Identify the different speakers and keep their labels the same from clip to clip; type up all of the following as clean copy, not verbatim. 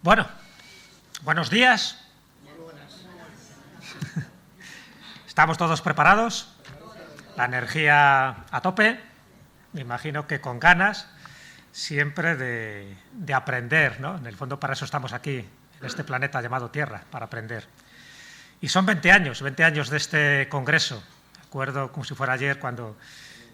Speaker 1: Bueno, buenos días. ¿Estamos todos preparados? La energía a tope. Me imagino que con ganas siempre de aprender, ¿no? En el fondo para eso estamos aquí, en este planeta llamado Tierra, para aprender. Y son 20 años de este congreso. Recuerdo como si fuera ayer cuando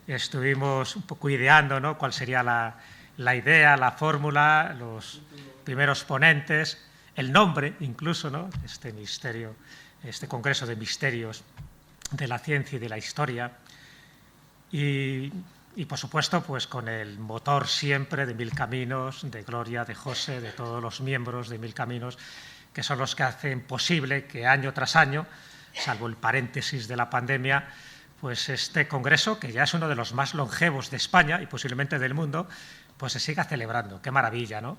Speaker 1: estuvimos un poco ideando, ¿no?, cuál sería la idea, la fórmula, los primeros ponentes, el nombre incluso, ¿no?, este misterio, este congreso de misterios de la ciencia y de la historia. Y por supuesto, pues con el motor siempre de Mil Caminos, de Gloria, de José, de todos los miembros de Mil Caminos, que son los que hacen posible que año tras año, salvo el paréntesis de la pandemia, pues este congreso, que ya es uno de los más longevos de España y posiblemente del mundo, pues se siga celebrando. Qué maravilla, ¿no?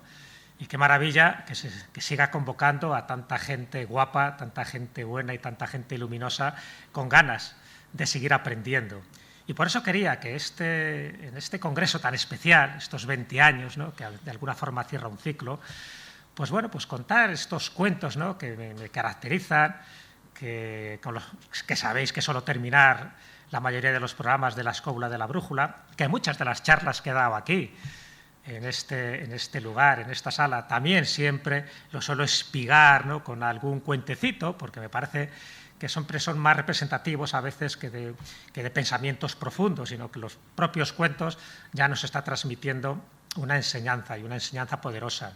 Speaker 1: Y qué maravilla que siga convocando a tanta gente guapa, tanta gente buena y tanta gente luminosa con ganas de seguir aprendiendo. Y por eso quería que en este congreso tan especial, estos 20 años, ¿no?, que de alguna forma cierra un ciclo, pues bueno, pues contar estos cuentos, ¿no?, que me caracterizan, que sabéis que suelo terminar la mayoría de los programas de la Escóbula de la Brújula, que muchas de las charlas que he dado aquí, en este lugar, en esta sala, también siempre lo suelo espigar, ¿no?, con algún cuentecito, porque me parece que siempre son más representativos a veces que de pensamientos profundos, sino que los propios cuentos ya nos está transmitiendo una enseñanza, y una enseñanza poderosa.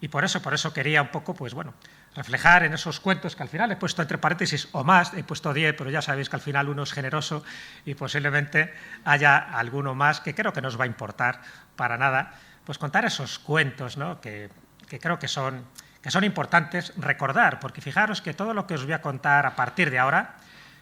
Speaker 1: Y por eso quería un poco, pues bueno, reflejar en esos cuentos que al final he puesto entre paréntesis o más, he puesto 10, pero ya sabéis que al final uno es generoso y posiblemente haya alguno más que creo que no os va a importar para nada, pues contar esos cuentos, ¿no?, que creo que son importantes recordar, porque fijaros que todo lo que os voy a contar a partir de ahora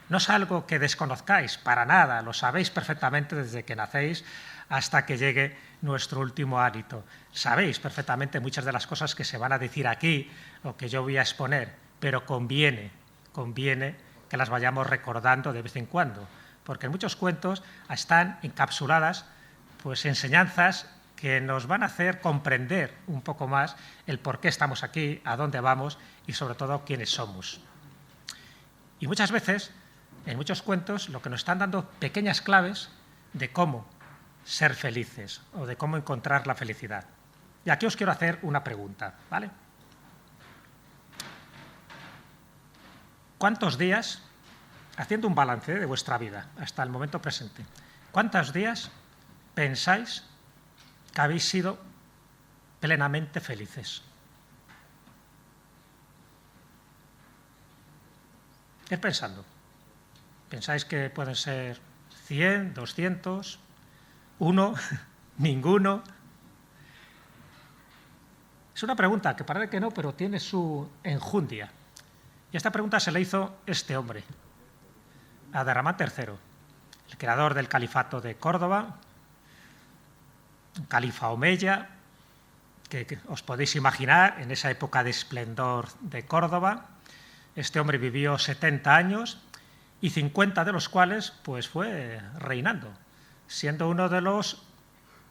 Speaker 1: no es algo que desconozcáis, para nada, lo sabéis perfectamente desde que nacéis hasta que llegue nuestro último hálito. Sabéis perfectamente muchas de las cosas que se van a decir aquí o que yo voy a exponer, pero conviene que las vayamos recordando de vez en cuando, porque en muchos cuentos están encapsuladas pues enseñanzas que nos van a hacer comprender un poco más el por qué estamos aquí, a dónde vamos y sobre todo quiénes somos. Y muchas veces, en muchos cuentos, lo que nos están dando pequeñas claves de cómo ser felices o de cómo encontrar la felicidad. Y aquí os quiero hacer una pregunta, ¿vale? ¿Cuántos días, haciendo un balance de vuestra vida hasta el momento presente, cuántos días pensáis que habéis sido plenamente felices? Ir pensando. ¿Pensáis que pueden ser 100, 200, 1, ninguno? Es una pregunta que parece que no, pero tiene su enjundia. Y esta pregunta se la hizo este hombre, Abderramán III, el creador del califato de Córdoba, califa omeya, que os podéis imaginar en esa época de esplendor de Córdoba. Este hombre vivió 70 años y 50 de los cuales pues fue reinando, siendo uno de los,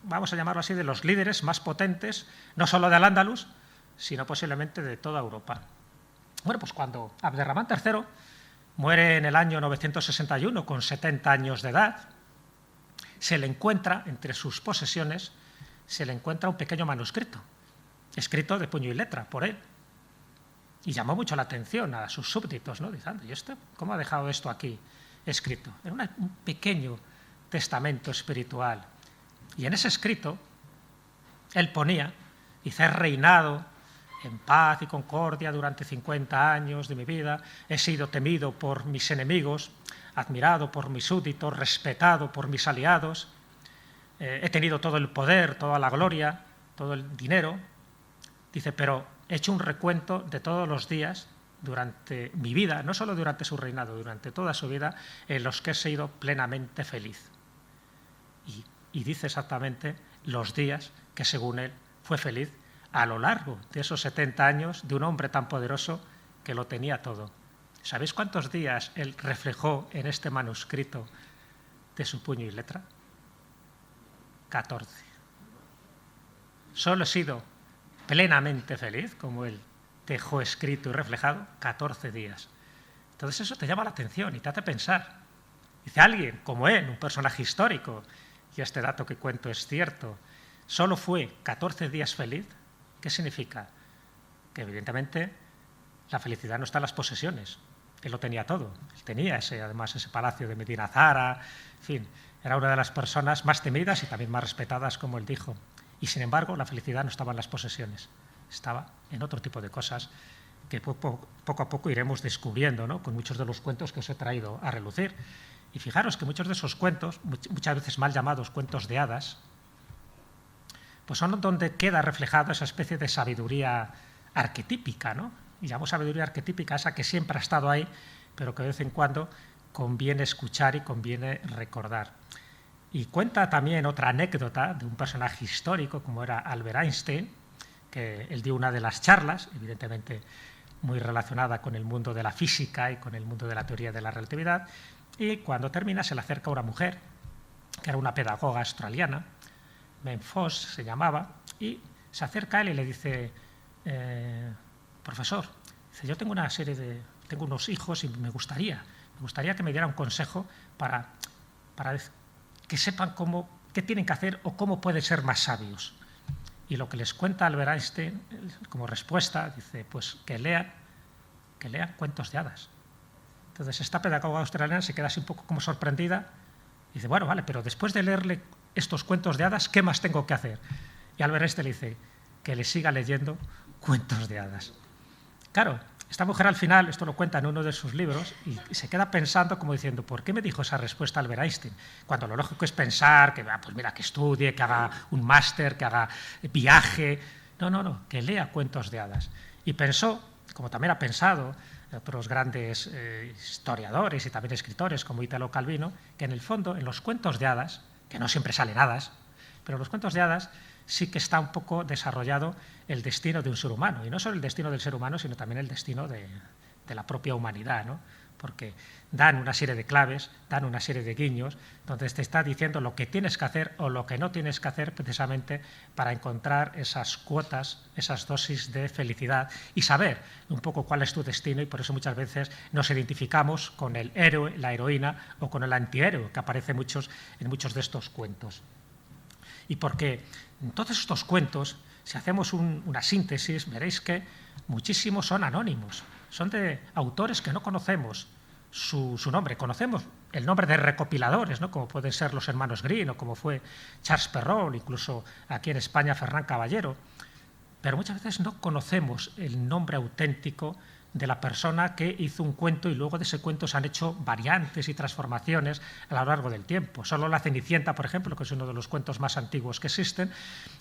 Speaker 1: vamos a llamarlo así, de los líderes más potentes, no solo de Al-Ándalus, sino posiblemente de toda Europa. Bueno, pues cuando Abderramán III muere en el año 961 con 70 años de edad, se le encuentra, entre sus posesiones, se le encuentra un pequeño manuscrito, escrito de puño y letra por él. Y llamó mucho la atención a sus súbditos, ¿no?, diciendo, ¿y esto? ¿Cómo ha dejado esto aquí escrito? Era un pequeño testamento espiritual. Y en ese escrito, él ponía, dice, he reinado en paz y concordia durante 50 años de mi vida, he sido temido por mis enemigos, admirado por mis súbditos, respetado por mis aliados, he tenido todo el poder, toda la gloria, todo el dinero. Dice, pero he hecho un recuento de todos los días durante mi vida, no solo durante su reinado, durante toda su vida, en los que he sido plenamente feliz. Y dice exactamente los días que, según él, fue feliz a lo largo de esos 70 años de un hombre tan poderoso que lo tenía todo. ¿Sabéis cuántos días él reflejó en este manuscrito de su puño y letra? 14. Solo he sido plenamente feliz, como él dejó escrito y reflejado, 14 días. Entonces eso te llama la atención y te hace pensar. Dice alguien como él, un personaje histórico, y este dato que cuento es cierto, solo fue 14 días feliz. ¿Qué significa? Que evidentemente la felicidad no está en las posesiones. Él lo tenía todo. Él tenía además ese palacio de Medina Zara, en fin, era una de las personas más temidas y también más respetadas, como él dijo. Y sin embargo, la felicidad no estaba en las posesiones, estaba en otro tipo de cosas que poco a poco iremos descubriendo, ¿no?, con muchos de los cuentos que os he traído a relucir. Y fijaros que muchos de esos cuentos, muchas veces mal llamados cuentos de hadas, pues son donde queda reflejada esa especie de sabiduría arquetípica, ¿no? Y llamo sabiduría arquetípica esa que siempre ha estado ahí, pero que de vez en cuando conviene escuchar y conviene recordar. Y cuenta también otra anécdota de un personaje histórico como era Albert Einstein, que él dio una de las charlas, evidentemente muy relacionada con el mundo de la física y con el mundo de la teoría de la relatividad, y cuando termina se le acerca una mujer, que era una pedagoga australiana, Ben Foss se llamaba, y se acerca a él y le dice: profesor, dice, yo tengo unos hijos y me gustaría que me diera un consejo para que sepan qué tienen que hacer o cómo pueden ser más sabios. Y lo que les cuenta Albert Einstein como respuesta, dice, pues que lean cuentos de hadas. Entonces esta pedagoga australiana se queda así un poco como sorprendida y dice, bueno, vale, pero después de leerle estos cuentos de hadas, ¿qué más tengo que hacer? Y Albert Einstein le dice que le siga leyendo cuentos de hadas. Claro, esta mujer al final, esto lo cuenta en uno de sus libros, y se queda pensando como diciendo, ¿por qué me dijo esa respuesta Albert Einstein? Cuando lo lógico es pensar que, pues mira, que estudie, que haga un máster, que haga viaje. No, que lea cuentos de hadas. Y pensó, como también ha pensado otros grandes historiadores y también escritores como Italo Calvino, que en el fondo, en los cuentos de hadas, que no siempre salen hadas, pero en los cuentos de hadas sí que está un poco desarrollado el destino de un ser humano, y no solo el destino del ser humano, sino también el destino de la propia humanidad, ¿no? Porque dan una serie de claves, dan una serie de guiños, donde te está diciendo lo que tienes que hacer o lo que no tienes que hacer precisamente para encontrar esas cuotas, esas dosis de felicidad y saber un poco cuál es tu destino, y por eso muchas veces nos identificamos con el héroe, la heroína o con el antihéroe que aparece en muchos de estos cuentos. Y porque en todos estos cuentos, si hacemos una síntesis, veréis que muchísimos son anónimos, son de autores que no conocemos su nombre. Conocemos el nombre de recopiladores, ¿no?, como pueden ser los hermanos Grimm o como fue Charles Perrault, incluso aquí en España Ferran Caballero, pero muchas veces no conocemos el nombre auténtico de la persona que hizo un cuento, y luego de ese cuento se han hecho variantes y transformaciones a lo largo del tiempo. Solo La Cenicienta, por ejemplo, que es uno de los cuentos más antiguos que existen,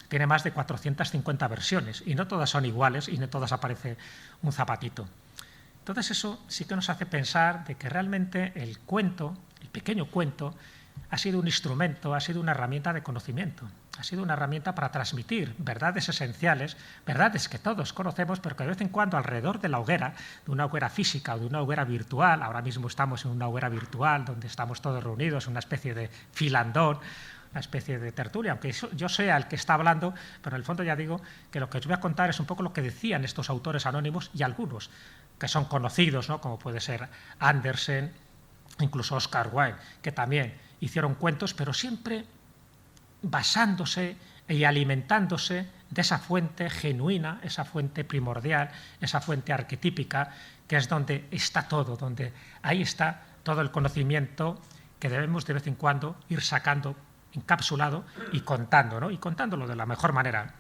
Speaker 1: tiene más de 450 versiones, y no todas son iguales y no todas aparece un zapatito. Entonces eso sí que nos hace pensar de que realmente el cuento, el pequeño cuento, ha sido un instrumento, ha sido una herramienta de conocimiento, ha sido una herramienta para transmitir verdades esenciales, verdades que todos conocemos, pero que de vez en cuando alrededor de la hoguera, de una hoguera física o de una hoguera virtual, ahora mismo estamos en una hoguera virtual donde estamos todos reunidos, una especie de filandón, una especie de tertulia, aunque yo sea el que está hablando, pero en el fondo ya digo que lo que os voy a contar es un poco lo que decían estos autores anónimos, y algunos que son conocidos, ¿no?, como puede ser Andersen, incluso Oscar Wilde, que también hicieron cuentos, pero siempre basándose y alimentándose de esa fuente genuina, esa fuente primordial, esa fuente arquetípica, que es donde está todo, donde ahí está todo el conocimiento que debemos de vez en cuando ir sacando encapsulado y contando, ¿no?, y contándolo de la mejor manera.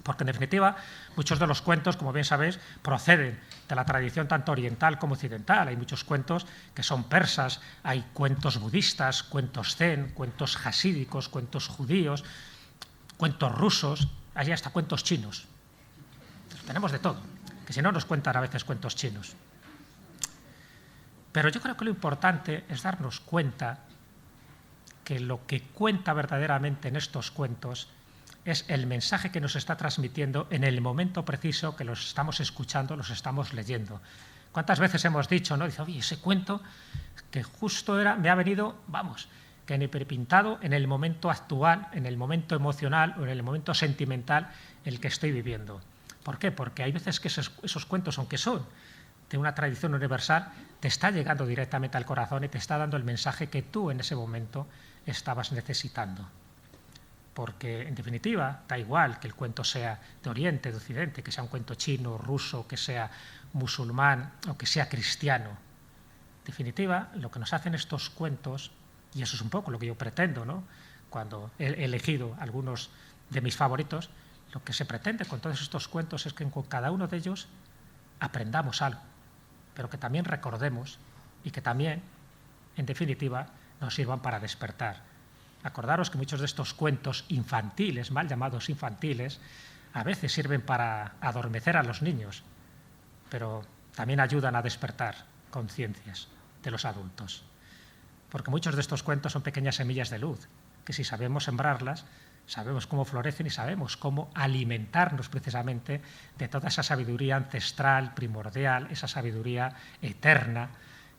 Speaker 1: Porque en definitiva muchos de los cuentos, como bien sabéis, proceden de la tradición tanto oriental como occidental. Hay muchos cuentos que son persas, hay cuentos budistas, cuentos zen, cuentos jasídicos, cuentos judíos, cuentos rusos, hay hasta cuentos chinos. Entonces, tenemos de todo, que si no nos cuentan a veces cuentos chinos. Pero yo creo que lo importante es darnos cuenta que lo que cuenta verdaderamente en estos cuentos es el mensaje que nos está transmitiendo en el momento preciso que los estamos escuchando, los estamos leyendo. ¿Cuántas veces hemos dicho, ¿no? Dice, oye, ese cuento que justo me ha venido, vamos, que ni pintado en el momento actual, en el momento emocional o en el momento sentimental en el que estoy viviendo. ¿Por qué? Porque hay veces que esos cuentos, aunque son de una tradición universal, te está llegando directamente al corazón y te está dando el mensaje que tú en ese momento estabas necesitando. Porque, en definitiva, da igual que el cuento sea de Oriente, de Occidente, que sea un cuento chino, ruso, que sea musulmán o que sea cristiano. En definitiva, lo que nos hacen estos cuentos, y eso es un poco lo que yo pretendo, ¿no? Cuando he elegido algunos de mis favoritos, lo que se pretende con todos estos cuentos es que con cada uno de ellos aprendamos algo, pero que también recordemos y que también, en definitiva, nos sirvan para despertar. Acordaros que muchos de estos cuentos infantiles, mal llamados infantiles, a veces sirven para adormecer a los niños, pero también ayudan a despertar conciencias de los adultos. Porque muchos de estos cuentos son pequeñas semillas de luz, que si sabemos sembrarlas, sabemos cómo florecen y sabemos cómo alimentarnos precisamente de toda esa sabiduría ancestral, primordial, esa sabiduría eterna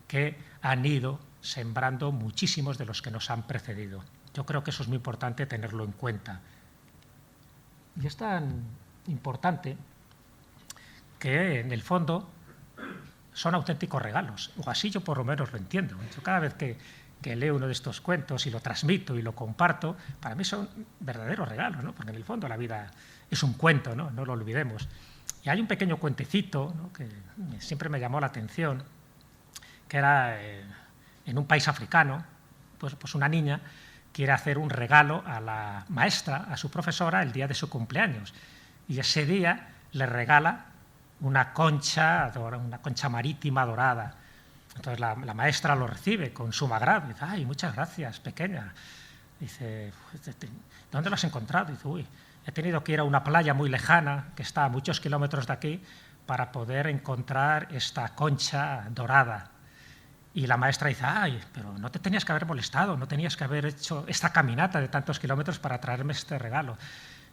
Speaker 1: que han ido sembrando muchísimos de los que nos han precedido. Yo creo que eso es muy importante tenerlo en cuenta. Y es tan importante que, en el fondo, son auténticos regalos, o así yo por lo menos lo entiendo. Yo cada vez que leo uno de estos cuentos y lo transmito y lo comparto, para mí son verdaderos regalos, ¿no? Porque en el fondo la vida es un cuento, ¿no? No lo olvidemos. Y hay un pequeño cuentecito, ¿no?, que siempre me llamó la atención, que era en un país africano, pues una niña quiere hacer un regalo a la maestra, a su profesora, el día de su cumpleaños. Y ese día le regala una concha marítima dorada. Entonces la maestra lo recibe con suma agrado. Dice, ¡ay, muchas gracias, pequeña! Dice, ¿dónde lo has encontrado? Dice, uy, he tenido que ir a una playa muy lejana, que está a muchos kilómetros de aquí, para poder encontrar esta concha dorada. Y la maestra dice, ¡ay, pero no te tenías que haber molestado, no tenías que haber hecho esta caminata de tantos kilómetros para traerme este regalo!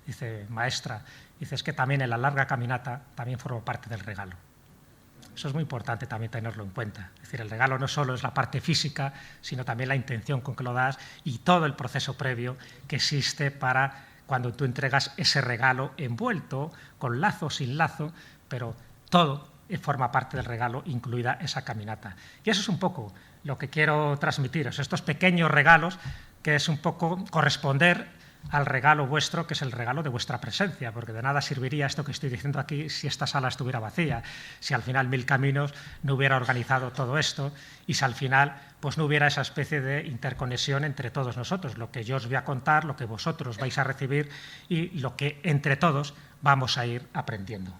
Speaker 1: Dice, maestra, dice, es que también en la larga caminata también formo parte del regalo. Eso es muy importante también tenerlo en cuenta. Es decir, el regalo no solo es la parte física, sino también la intención con que lo das y todo el proceso previo que existe para cuando tú entregas ese regalo envuelto, con lazo o sin lazo, pero todo forma parte del regalo, incluida esa caminata. Y eso es un poco lo que quiero transmitiros, estos pequeños regalos, que es un poco corresponder al regalo vuestro, que es el regalo de vuestra presencia, porque de nada serviría esto que estoy diciendo aquí si esta sala estuviera vacía, si al final Mil Caminos no hubiera organizado todo esto y si al final pues no hubiera esa especie de interconexión entre todos nosotros, lo que yo os voy a contar, lo que vosotros vais a recibir y lo que entre todos vamos a ir aprendiendo.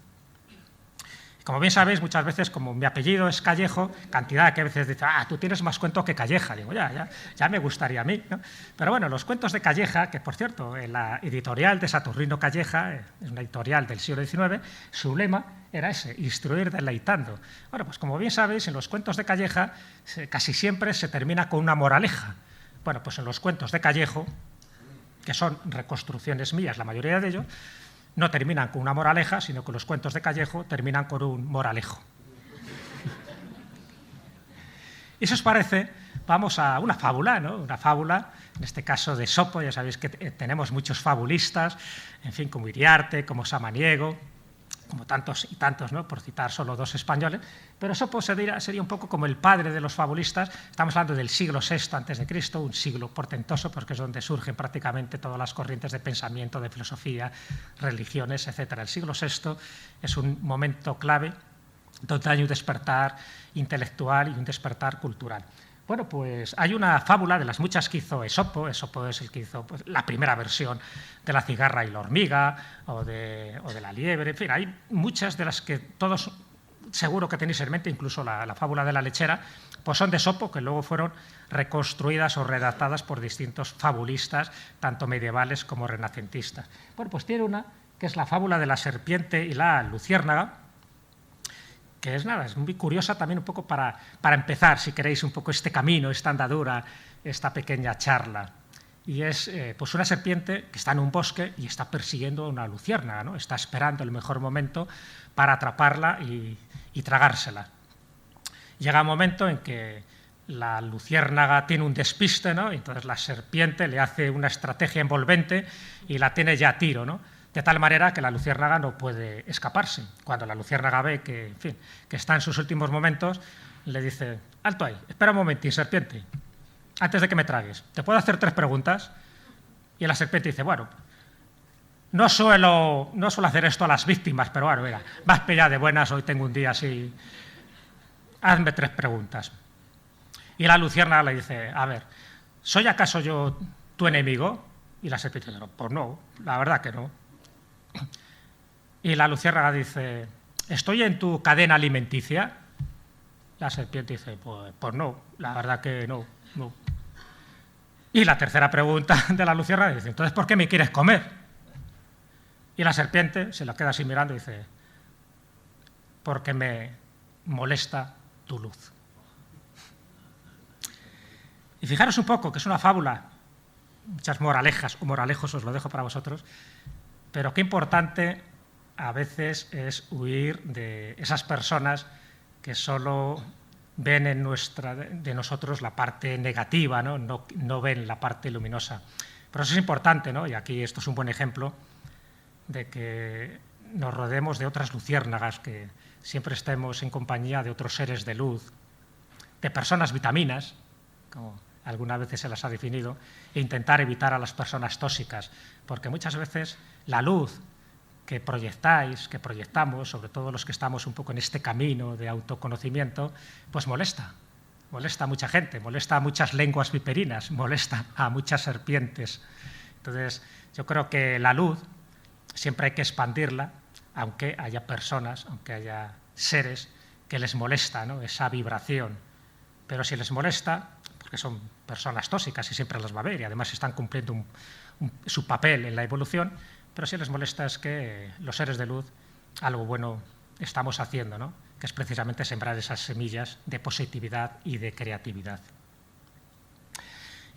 Speaker 1: Como bien sabéis, muchas veces, como mi apellido es Callejo, cantidad que a veces dice, tú tienes más cuento que Calleja. Digo, ya me gustaría a mí, ¿no? Pero bueno, los cuentos de Calleja, que por cierto, en la editorial de Saturnino Calleja, es una editorial del siglo XIX, su lema era ese, instruir deleitando. Bueno, pues como bien sabéis, en los cuentos de Calleja casi siempre se termina con una moraleja. Bueno, pues en los cuentos de Callejo, que son reconstrucciones mías, la mayoría de ellos, no terminan con una moraleja, sino que los cuentos de Callejo terminan con un moralejo. Y si os parece, vamos a una fábula, ¿no? Una fábula, en este caso de Esopo. Ya sabéis que tenemos muchos fabulistas, en fin, como Iriarte, como Samaniego, como tantos y tantos, ¿no?, por citar solo dos españoles, pero Esopo sería un poco como el padre de los fabulistas. Estamos hablando del siglo VI a.C., un siglo portentoso, porque es donde surgen prácticamente todas las corrientes de pensamiento, de filosofía, religiones, etc. El siglo VI es un momento clave donde hay un despertar intelectual y un despertar cultural. Bueno, pues hay una fábula de las muchas que hizo Esopo. Esopo es el que hizo pues, la primera versión de La cigarra y la hormiga o de la liebre. En fin, hay muchas de las que todos seguro que tenéis en mente, incluso la fábula de la lechera, pues son de Esopo, que luego fueron reconstruidas o redactadas por distintos fabulistas, tanto medievales como renacentistas. Bueno, pues tiene una que es la fábula de la serpiente y la luciérnaga, que es nada, es muy curiosa también un poco para empezar, si queréis, un poco este camino, esta andadura, esta pequeña charla. Y es pues una serpiente que está en un bosque y está persiguiendo a una luciérnaga, ¿no? Está esperando el mejor momento para atraparla y tragársela. Llega un momento en que la luciérnaga tiene un despiste, ¿no? Y entonces la serpiente le hace una estrategia envolvente y la tiene ya a tiro, ¿no? De tal manera que la luciérnaga no puede escaparse. Cuando la luciérnaga ve que, en fin, que está en sus últimos momentos, le dice: alto ahí, espera un momentín, serpiente, antes de que me tragues, ¿te puedo hacer 3 preguntas? Y la serpiente dice: bueno, no suelo hacer esto a las víctimas, pero bueno, mira, vas pillada de buenas, hoy tengo un día así, hazme 3 preguntas. Y la luciérnaga le dice: a ver, ¿soy acaso yo tu enemigo? Y la serpiente dice: pues no, la verdad que no. Y la luciérnaga dice: ¿estoy en tu cadena alimenticia? La serpiente dice: pues no, la verdad que no. Y la tercera pregunta de la luciérnaga dice: entonces, ¿por qué me quieres comer? Y la serpiente se la queda así mirando y dice: porque me molesta tu luz. Y fijaros un poco, que es una fábula, muchas moralejas o moralejos os lo dejo para vosotros, pero qué importante a veces es huir de esas personas que solo ven de nosotros la parte negativa, ¿no? No ven la parte luminosa. Pero eso es importante, ¿no? Y aquí esto es un buen ejemplo de que nos rodeemos de otras luciérnagas, que siempre estemos en compañía de otros seres de luz, de personas vitaminas, como algunas veces se las ha definido, e intentar evitar a las personas tóxicas, porque muchas veces la luz que proyectáis, que proyectamos, sobre todo los que estamos un poco en este camino de autoconocimiento, pues molesta a mucha gente, molesta a muchas lenguas viperinas, molesta a muchas serpientes. Entonces, yo creo que la luz siempre hay que expandirla, aunque haya personas, aunque haya seres que les molesta, ¿no?, esa vibración. Pero si les molesta, porque son personas tóxicas y siempre las va a haber, y además están cumpliendo su papel en la evolución, pero si les molesta es que los seres de luz algo bueno estamos haciendo, ¿no?, que es precisamente sembrar esas semillas de positividad y de creatividad.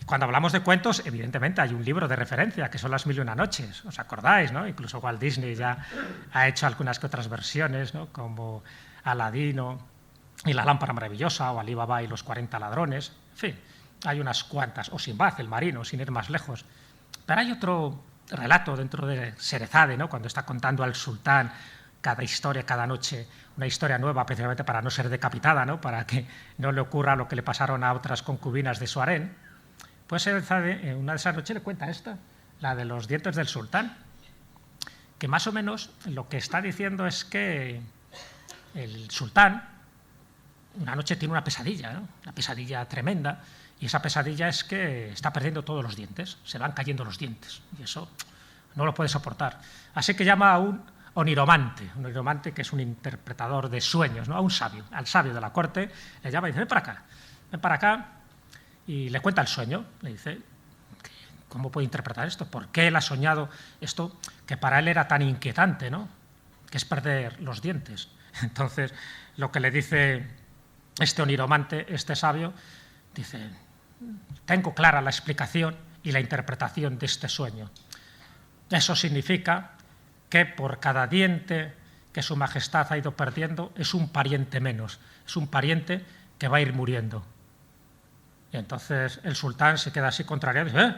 Speaker 1: Y cuando hablamos de cuentos, evidentemente hay un libro de referencia, que son Las 1001 noches, ¿os acordáis?, ¿no? Incluso Walt Disney ya ha hecho algunas que otras versiones, ¿no?, como Aladino y la lámpara maravillosa, o Alí Baba y los 40 ladrones, en fin, hay unas cuantas, o Sinbad, el marino, sin ir más lejos. Pero hay otro relato dentro de Sherezade, ¿no?, cuando está contando al sultán cada historia, cada noche, una historia nueva, precisamente para no ser decapitada, ¿no?, para que no le ocurra lo que le pasaron a otras concubinas de su harén. Pues Sherezade, en una de esas noches, le cuenta esta, la de los dientes del sultán, que más o menos lo que está diciendo es que el sultán una noche tiene una pesadilla, ¿no?, una pesadilla tremenda, y esa pesadilla es que está perdiendo todos los dientes, se van cayendo los dientes, y eso no lo puede soportar. Así que llama a un oniromante, que es un interpretador de sueños, ¿no?, a un sabio, al sabio de la corte, le llama y dice: ven para acá, y le cuenta el sueño, le dice: ¿cómo puede interpretar esto? ¿Por qué él ha soñado esto que para él era tan inquietante, ¿no?, que es perder los dientes? Entonces, lo que le dice este oniromante, este sabio, dice: tengo clara la explicación y la interpretación de este sueño. Eso significa que por cada diente que su majestad ha ido perdiendo es un pariente menos, es un pariente que va a ir muriendo. Y entonces el sultán se queda así contrariado y dice: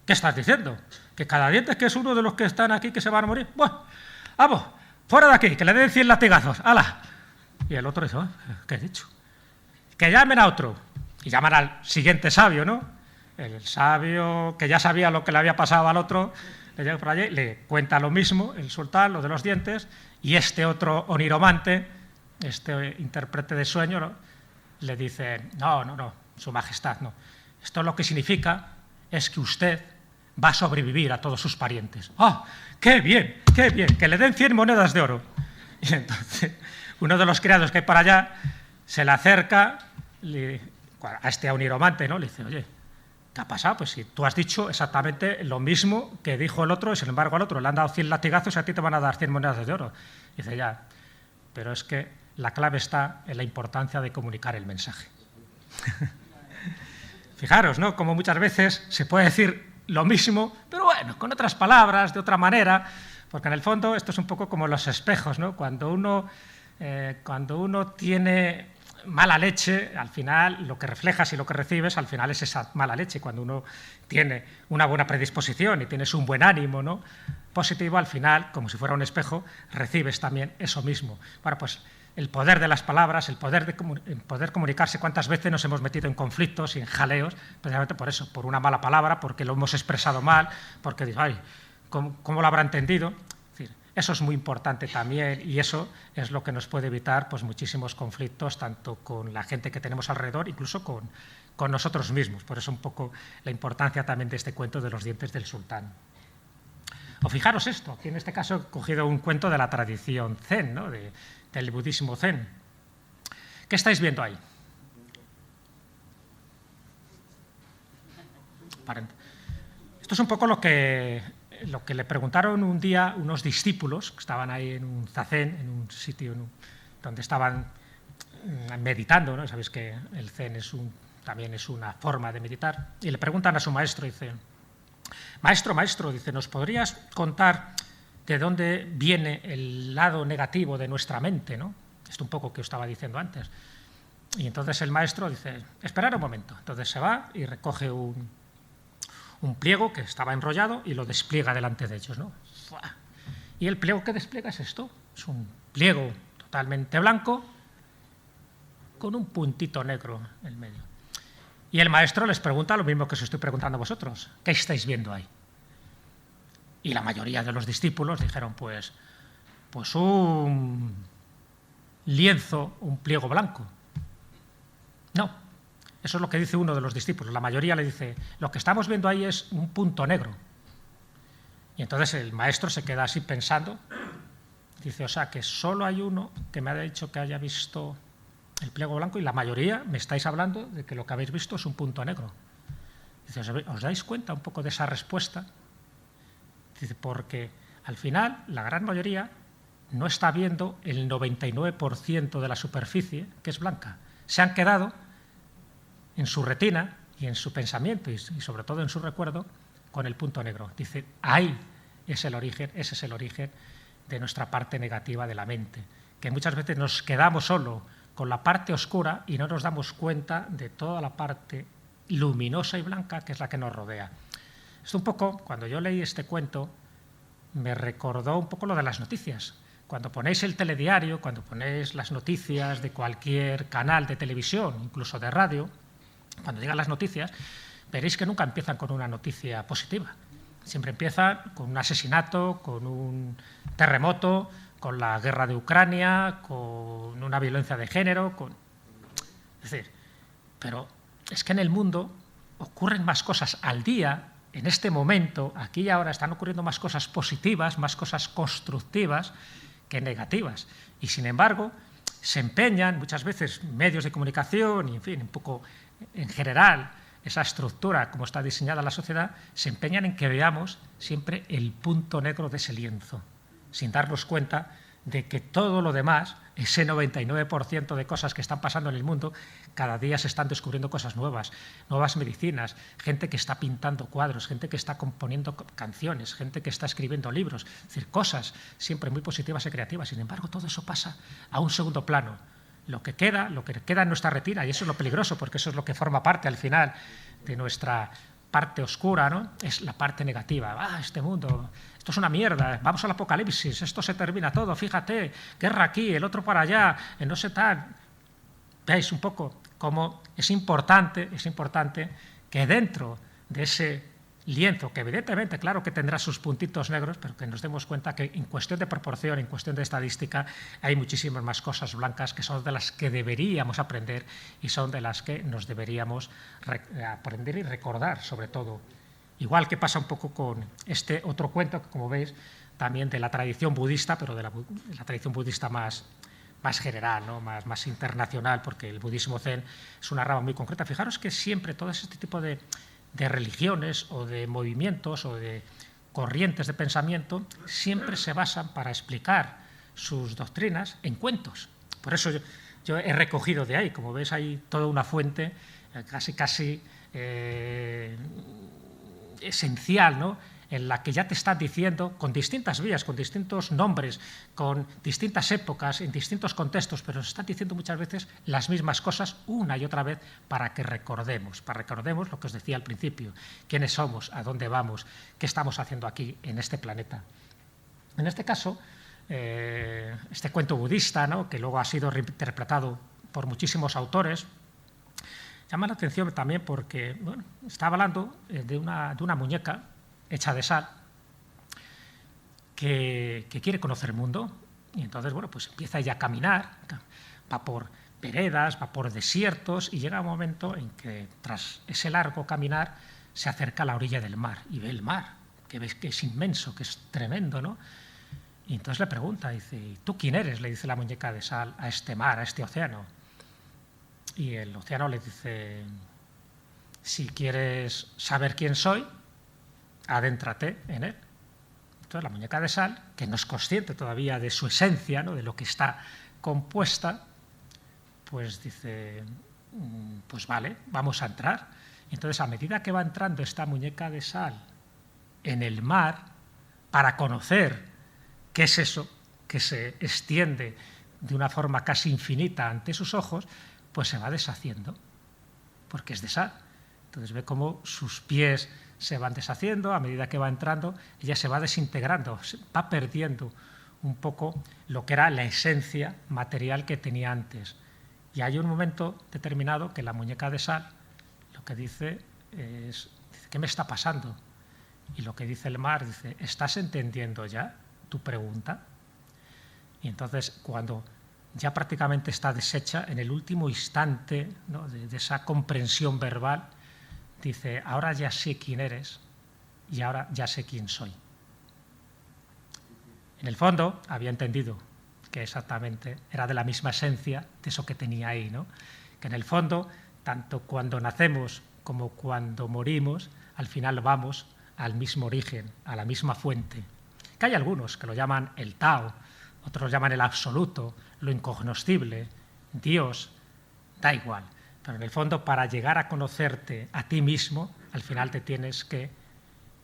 Speaker 1: ¿qué estás diciendo? ¿Que cada diente que es uno de los que están aquí que se van a morir? Bueno, vamos, fuera de aquí, que le den 100 latigazos, ¡hala! Y el otro dice: ¿qué he dicho? Que llamen a otro. Y llaman al siguiente sabio, ¿no? El sabio que ya sabía lo que le había pasado al otro, le llega por allí, le cuenta lo mismo, el sultán, lo de los dientes, y este otro oniromante, este intérprete de sueño, ¿no?, le dice: no, su majestad, no. Esto lo que significa es que usted va a sobrevivir a todos sus parientes. ¡Ah, qué bien, que le den 100 monedas de oro! Y entonces uno de los criados que hay para allá se le acerca a este oniromante, ¿no?, le dice: oye, ¿qué ha pasado? Pues si tú has dicho exactamente lo mismo que dijo el otro, y sin embargo al otro le han dado 100 latigazos y a ti te van a dar 100 monedas de oro. Y dice: ya, pero es que la clave está en la importancia de comunicar el mensaje. Fijaros, ¿no?, como muchas veces se puede decir lo mismo, pero bueno, con otras palabras, de otra manera, porque en el fondo esto es un poco como los espejos, ¿no? Cuando uno tiene mala leche, al final, lo que reflejas y lo que recibes, al final es esa mala leche. Cuando uno tiene una buena predisposición y tienes un buen ánimo, ¿no?, positivo, al final, como si fuera un espejo, recibes también eso mismo. Bueno, pues el poder de las palabras, el poder comunicarse. ¿Cuántas veces nos hemos metido en conflictos y en jaleos? Precisamente por eso, por una mala palabra, porque lo hemos expresado mal, porque digo, ay, ¿cómo lo habrá entendido? Es decir, eso es muy importante también, y eso es lo que nos puede evitar pues, muchísimos conflictos, tanto con la gente que tenemos alrededor, incluso con nosotros mismos. Por eso un poco la importancia también de este cuento de los dientes del sultán. O fijaros esto, aquí en este caso he cogido un cuento de la tradición zen, ¿no?, del budismo zen. ¿Qué estáis viendo ahí? Esto es un poco lo que le preguntaron un día unos discípulos que estaban ahí en un zazen, en un sitio donde estaban meditando, ¿no? Sabéis que el zen también es una forma de meditar. Y le preguntan a su maestro, dice, maestro, dice, ¿nos podrías contar de dónde viene el lado negativo de nuestra mente, ¿no? Esto un poco que os estaba diciendo antes. Y entonces el maestro dice, esperad un momento. Entonces se va y recoge un pliego que estaba enrollado y lo despliega delante de ellos, ¿no? Y el pliego que despliega es esto. Es un pliego totalmente blanco con un puntito negro en el medio. Y el maestro les pregunta lo mismo que os estoy preguntando a vosotros. ¿Qué estáis viendo ahí? Y la mayoría de los discípulos dijeron, pues un lienzo, un pliego blanco. No, eso es lo que dice uno de los discípulos. La mayoría le dice, lo que estamos viendo ahí es un punto negro. Y entonces el maestro se queda así pensando. Dice, o sea, que solo hay uno que me ha dicho que haya visto el pliego blanco y la mayoría me estáis hablando de que lo que habéis visto es un punto negro. Dice, ¿os dais cuenta un poco de esa respuesta? Dice, porque al final la gran mayoría no está viendo el 99% de la superficie que es blanca. Se han quedado en su retina y en su pensamiento y sobre todo en su recuerdo con el punto negro. Dice, ahí es el origen, ese es el origen de nuestra parte negativa de la mente, que muchas veces nos quedamos solo con la parte oscura y no nos damos cuenta de toda la parte luminosa y blanca que es la que nos rodea. Esto un poco, cuando yo leí este cuento, me recordó un poco lo de las noticias. Cuando ponéis el telediario, cuando ponéis las noticias de cualquier canal de televisión, incluso de radio, cuando llegan las noticias, veréis que nunca empiezan con una noticia positiva. Siempre empiezan con un asesinato, con un terremoto, con la guerra de Ucrania, con una violencia de género. Es decir, pero es que en el mundo ocurren más cosas al día. En este momento, aquí y ahora, están ocurriendo más cosas positivas, más cosas constructivas que negativas. Y, sin embargo, se empeñan muchas veces medios de comunicación y, en fin, un poco en general, esa estructura, como está diseñada la sociedad, se empeñan en que veamos siempre el punto negro de ese lienzo, sin darnos cuenta de que todo lo demás, ese 99% de cosas que están pasando en el mundo, cada día se están descubriendo cosas nuevas, nuevas medicinas, gente que está pintando cuadros, gente que está componiendo canciones, gente que está escribiendo libros, es decir, cosas siempre muy positivas y creativas. Sin embargo, todo eso pasa a un segundo plano. Lo que queda en nuestra retina, y eso es lo peligroso, porque eso es lo que forma parte al final de nuestra parte oscura, ¿no? Es la parte negativa. Este mundo, esto es una mierda, vamos al apocalipsis, esto se termina todo, fíjate, guerra aquí, el otro para allá, no sé tal. Veis un poco cómo es importante que dentro de ese lienzo, que evidentemente, claro que tendrá sus puntitos negros, pero que nos demos cuenta que en cuestión de proporción, en cuestión de estadística, hay muchísimas más cosas blancas que son de las que deberíamos aprender y son de las que nos deberíamos aprender y recordar, sobre todo. Igual que pasa un poco con este otro cuento, que como veis, también de la tradición budista, pero de la tradición budista más general, ¿no? más internacional, porque el budismo zen es una rama muy concreta. Fijaros que siempre todo este tipo de religiones o de movimientos o de corrientes de pensamiento siempre se basan para explicar sus doctrinas en cuentos. Por eso yo he recogido de ahí, como ves, hay toda una fuente casi esencial, ¿no?, en la que ya te están diciendo, con distintas vías, con distintos nombres, con distintas épocas, en distintos contextos, pero nos están diciendo muchas veces las mismas cosas una y otra vez para que recordemos lo que os decía al principio, quiénes somos, a dónde vamos, qué estamos haciendo aquí en este planeta. En este caso, este cuento budista, ¿no?, que luego ha sido reinterpretado por muchísimos autores, llama la atención también porque bueno, está hablando de una muñeca hecha de sal que quiere conocer el mundo y entonces bueno, pues empieza ella a caminar, va por veredas, va por desiertos y llega un momento en que tras ese largo caminar se acerca a la orilla del mar y ve el mar, que ves que es inmenso, que es tremendo, ¿no? Y entonces le pregunta, dice, ¿y tú quién eres?, le dice la muñeca de sal a este mar, a este océano. Y el océano le dice, si quieres saber quién soy, adéntrate en él. Entonces la muñeca de sal, que no es consciente todavía de su esencia, ¿no?, de lo que está compuesta, pues dice, pues vale, vamos a entrar. Y entonces a medida que va entrando esta muñeca de sal en el mar, para conocer qué es eso que se extiende de una forma casi infinita ante sus ojos, pues se va deshaciendo, porque es de sal. Entonces ve cómo sus pies se van deshaciendo, a medida que va entrando, ella se va desintegrando, va perdiendo un poco lo que era la esencia material que tenía antes. Y hay un momento determinado que la muñeca de sal lo que dice es, ¿qué me está pasando? Y lo que dice el mar, dice, ¿estás entendiendo ya tu pregunta? Y entonces cuando ya prácticamente está deshecha, en el último instante, ¿no?, de esa comprensión verbal, dice, ahora ya sé quién eres y ahora ya sé quién soy. En el fondo había entendido que exactamente era de la misma esencia de eso que tenía ahí, ¿no?, que en el fondo, tanto cuando nacemos como cuando morimos, al final vamos al mismo origen, a la misma fuente. Que hay algunos que lo llaman el Tao, otros lo llaman el absoluto, lo incognoscible, Dios, da igual. Pero en el fondo, para llegar a conocerte a ti mismo, al final te tienes que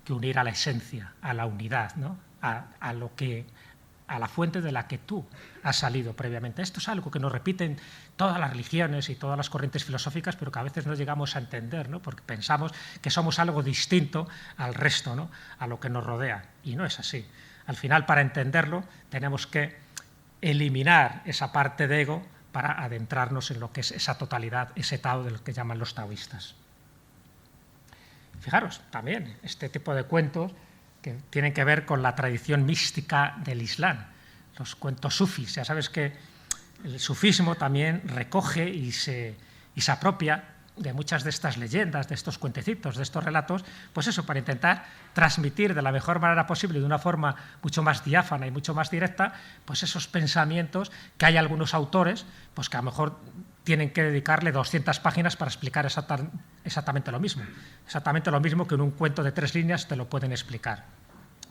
Speaker 1: unir a la esencia, a la unidad, ¿no?, a la fuente de la que tú has salido previamente. Esto es algo que nos repiten todas las religiones y todas las corrientes filosóficas, pero que a veces no llegamos a entender, ¿no?, porque pensamos que somos algo distinto al resto, ¿no?, a lo que nos rodea. Y no es así. Al final, para entenderlo, tenemos que eliminar esa parte de ego para adentrarnos en lo que es esa totalidad, ese Tao de lo que llaman los taoístas. Fijaros, también este tipo de cuentos que tienen que ver con la tradición mística del Islam, los cuentos sufis. Ya sabes que el sufismo también recoge y se apropia de muchas de estas leyendas, de estos cuentecitos, de estos relatos, pues eso, para intentar transmitir de la mejor manera posible, de una forma mucho más diáfana y mucho más directa, pues esos pensamientos que hay algunos autores, pues que a lo mejor tienen que dedicarle 200 páginas para explicar exactamente lo mismo que en un cuento de 3 líneas te lo pueden explicar.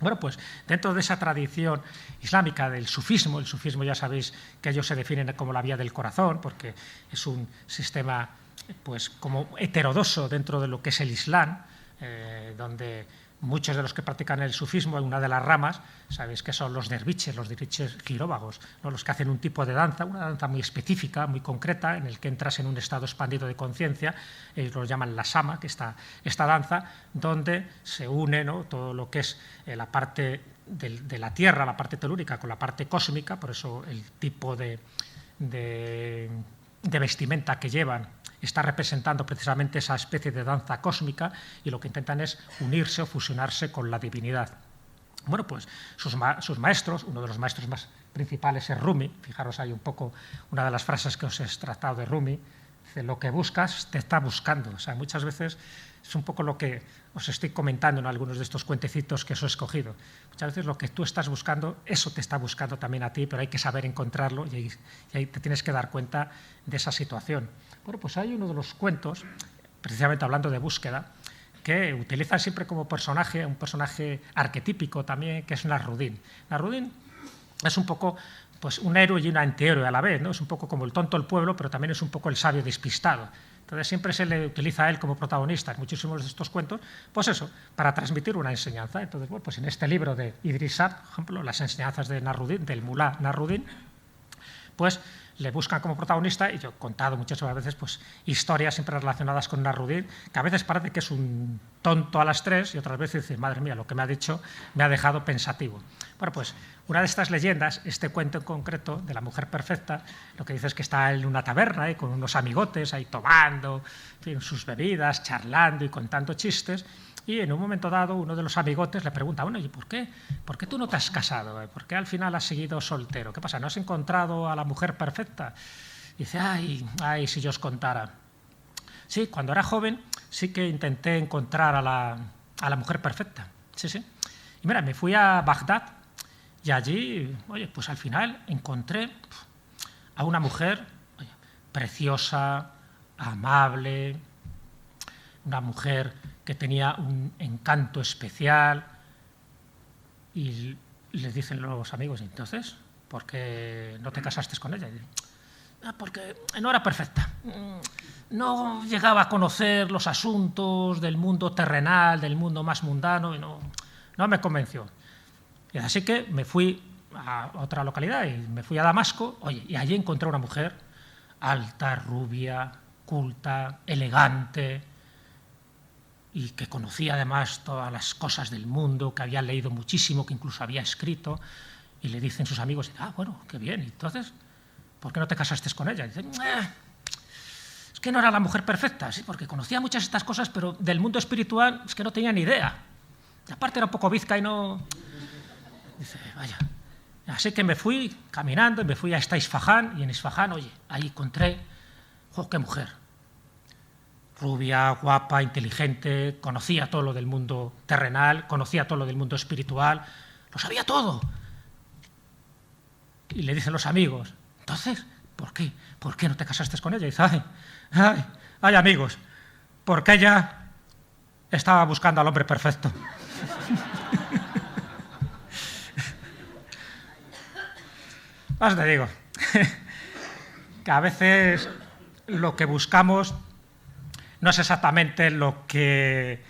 Speaker 1: Bueno, pues dentro de esa tradición islámica del sufismo, el sufismo ya sabéis que ellos se definen como la vía del corazón, porque es un sistema pues como heterodoxo dentro de lo que es el Islam, donde muchos de los que practican el sufismo, una de las ramas, sabéis que son los derviches giróvagos, ¿no?, los que hacen un tipo de danza, una danza muy específica, muy concreta, en el que entras en un estado expandido de conciencia, ellos lo llaman la sama, que esta danza, donde se une, ¿no?, todo lo que es la parte de la tierra, la parte telúrica, con la parte cósmica, por eso el tipo de vestimenta que llevan está representando precisamente esa especie de danza cósmica, y lo que intentan es unirse o fusionarse con la divinidad. Bueno, pues sus maestros, uno de los maestros más principales es Rumi. Fijaros, hay un poco una de las frases que os he extractado de Rumi, dice, lo que buscas te está buscando. O sea, muchas veces es un poco lo que os estoy comentando en algunos de estos cuentecitos que os he escogido. Muchas veces lo que tú estás buscando, eso te está buscando también a ti, pero hay que saber encontrarlo y ahí te tienes que dar cuenta de esa situación. Bueno, pues hay uno de los cuentos, precisamente hablando de búsqueda, que utilizan siempre como personaje, un personaje arquetípico también, que es Nasruddin. Nasruddin es un poco pues, un héroe y un antihéroe a la vez, ¿no? Es un poco como el tonto del pueblo, pero también es un poco el sabio despistado. Entonces siempre se le utiliza a él como protagonista en muchísimos de estos cuentos, pues eso, para transmitir una enseñanza. Entonces, bueno, pues en este libro de Idris Shah, por ejemplo, las enseñanzas de Nasruddin, del mulá Nasruddin, pues le buscan como protagonista, y yo he contado muchísimas veces pues, historias siempre relacionadas con Nasruddin, que a veces parece que es un tonto a las tres, y otras veces dice, madre mía, lo que me ha dicho me ha dejado pensativo. Bueno, pues una de estas leyendas, este cuento en concreto de la mujer perfecta, lo que dice es que está en una taberna con unos amigotes ahí tomando, en fin, sus bebidas, charlando y contando chistes, y en un momento dado uno de los amigotes le pregunta, bueno, ¿y por qué tú no te has casado? ¿Por qué al final has seguido soltero? ¿Qué pasa? ¿No has encontrado a la mujer perfecta? Y dice, ay, si yo os contara. Sí, cuando era joven sí que intenté encontrar a la mujer perfecta. Sí, sí. Y mira, me fui a Bagdad y allí, oye, pues al final encontré a una mujer preciosa, amable, una mujer que tenía un encanto especial, y les dicen los amigos, entonces, ¿por qué no te casaste con ella? Y dicen, porque no era perfecta, no llegaba a conocer los asuntos del mundo terrenal, del mundo más mundano, y no me convenció. Y así que me fui a otra localidad y me fui a Damasco, oye, y allí encontré una mujer alta, rubia, culta, elegante, y que conocía además todas las cosas del mundo, que había leído muchísimo, que incluso había escrito, y le dicen sus amigos, bueno, qué bien, entonces, ¿por qué no te casaste con ella? Y dicen, es que no era la mujer perfecta, sí, porque conocía muchas de estas cosas, pero del mundo espiritual es que no tenía ni idea. Y aparte era un poco bizca y no... Dice, vaya. Así que me fui caminando y me fui a esta Isfahán, y en Isfahán, oye, ahí encontré, qué mujer. Rubia, guapa, inteligente, conocía todo lo del mundo terrenal, conocía todo lo del mundo espiritual, lo sabía todo. Y le dicen los amigos, entonces, ¿por qué? ¿Por qué no te casaste con ella? Y dice, ay, amigos, porque ella estaba buscando al hombre perfecto. Más te digo, que a veces lo que buscamos no es exactamente lo que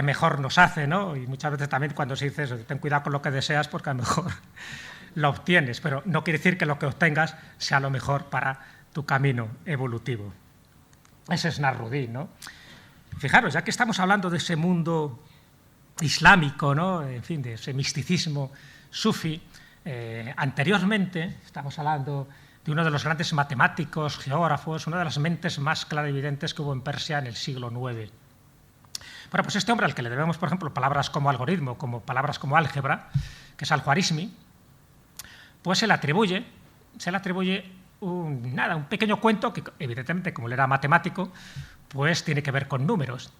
Speaker 1: mejor nos hace, ¿no? Y muchas veces también cuando se dice eso, ten cuidado con lo que deseas porque a lo mejor lo obtienes, pero no quiere decir que lo que obtengas sea lo mejor para tu camino evolutivo. Ese es Nasruddin, ¿no? Fijaros, ya que estamos hablando de ese mundo islámico, ¿no? En fin, de ese misticismo sufi, anteriormente estamos hablando de uno de los grandes matemáticos, geógrafos, una de las mentes más clarividentes que hubo en Persia en el siglo IX. Bueno, pues este hombre al que le debemos, por ejemplo, palabras como algoritmo, como palabras como álgebra, que es Al-Khwarizmi, pues se le atribuye un pequeño cuento que, evidentemente, como él era matemático, pues tiene que ver con números.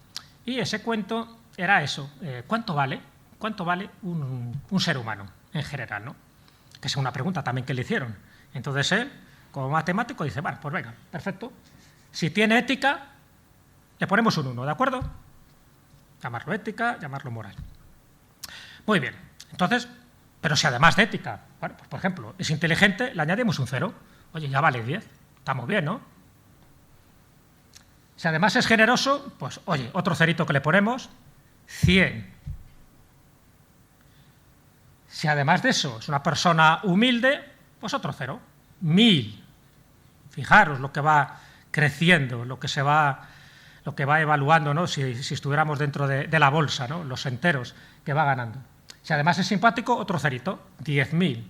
Speaker 1: Y ese cuento era eso, ¿cuánto vale un ser humano en general, ¿no? Que es una pregunta también que le hicieron. Entonces él, como matemático, dice, bueno, pues venga, perfecto. Si tiene ética, le ponemos un 1, ¿de acuerdo? Llamarlo ética, llamarlo moral. Muy bien. Entonces, pero si además de ética, bueno, pues por ejemplo, es inteligente, le añadimos un 0. Oye, ya vale 10. Estamos bien, ¿no? Si además es generoso, pues oye, otro cerito que le ponemos, 100. Si además de eso es una persona humilde, pues otro 0, 1000. Fijaros lo que va creciendo, lo que va evaluando, ¿no? Si estuviéramos dentro de la bolsa, ¿no? Los enteros que va ganando. Si además es simpático, otro cerito, 10.000.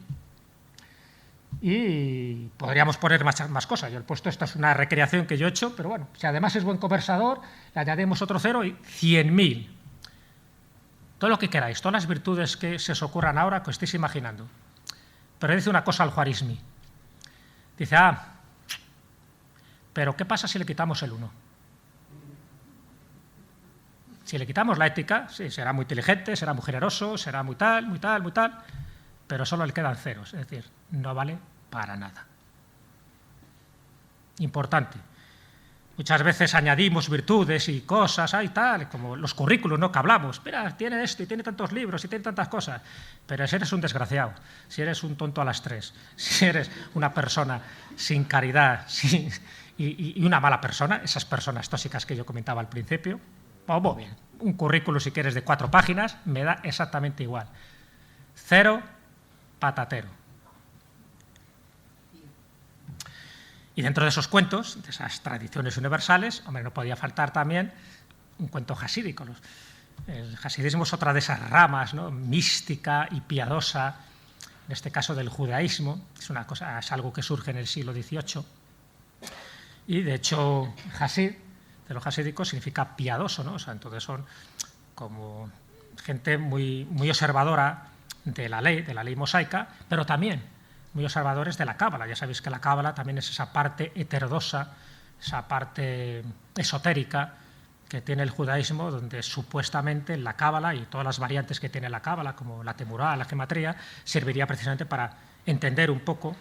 Speaker 1: Y podríamos poner más cosas. Yo he puesto, esta es una recreación que yo he hecho, pero bueno, si además es buen conversador, le añadimos otro 0 y 100.000. Todo lo que queráis, todas las virtudes que se os ocurran ahora, que os estéis imaginando. Pero dice una cosa Al-Khwarizmi. Dice, pero ¿qué pasa si le quitamos el 1? Si le quitamos la ética, sí, será muy inteligente, será muy generoso, será muy tal, pero solo le quedan ceros, es decir, no vale para nada. Importante. Muchas veces añadimos virtudes y cosas, como los currículos, ¿no? Que hablamos. Mira, tiene esto y tiene tantos libros y tiene tantas cosas. Pero si eres un desgraciado, si eres un tonto a las 3, si eres una persona sin caridad y una mala persona, esas personas tóxicas que yo comentaba al principio, pues muy bien, un currículum si quieres de 4 páginas, me da exactamente igual. 0 patatero. Y dentro de esos cuentos, de esas tradiciones universales, hombre, no podía faltar también un cuento jasídico. El hasidismo es otra de esas ramas, ¿no?, mística y piadosa, en este caso del judaísmo. Es algo que surge en el siglo XVIII. Y, de hecho, hasid, de lo hasídico, significa piadoso, ¿no? O sea, entonces son como gente muy, muy observadora de la ley mosaica, pero también muy observadores de la cábala. Ya sabéis que la cábala también es esa parte heterodoxa, esa parte esotérica que tiene el judaísmo, donde supuestamente la cábala y todas las variantes que tiene la cábala, como la temurá, la gematría, serviría precisamente para entender un poco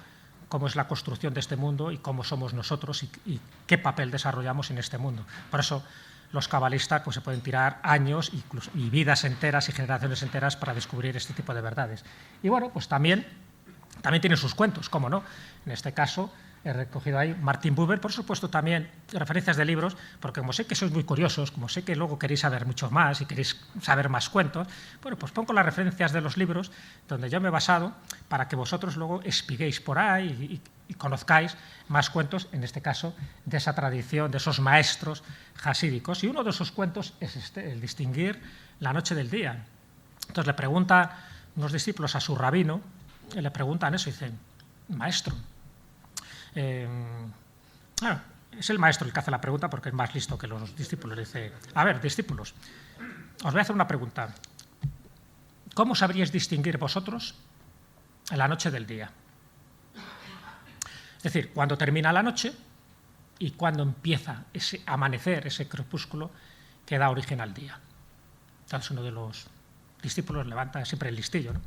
Speaker 1: cómo es la construcción de este mundo y cómo somos nosotros y qué papel desarrollamos en este mundo. Por eso los cabalistas pues, se pueden tirar años incluso, y vidas enteras y generaciones enteras para descubrir este tipo de verdades. Y bueno, pues también tiene sus cuentos, cómo no. En este caso he recogido ahí Martin Buber, por supuesto también referencias de libros, porque como sé que sois muy curiosos, como sé que luego queréis saber mucho más y queréis saber más cuentos, bueno, pues pongo las referencias de los libros donde yo me he basado para que vosotros luego espiguéis por ahí y conozcáis más cuentos, en este caso, de esa tradición, de esos maestros jasídicos. Y uno de esos cuentos es este, el distinguir la noche del día. Entonces le preguntan unos discípulos a su rabino, y le preguntan eso y dicen, maestro, claro, es el maestro el que hace la pregunta porque es más listo que los discípulos. Le dice, a ver, discípulos, os voy a hacer una pregunta. ¿Cómo sabríais distinguir vosotros la noche del día? Es decir, cuando termina la noche y cuando empieza ese amanecer, ese crepúsculo que da origen al día. Entonces uno de los discípulos levanta siempre el listillo, ¿no?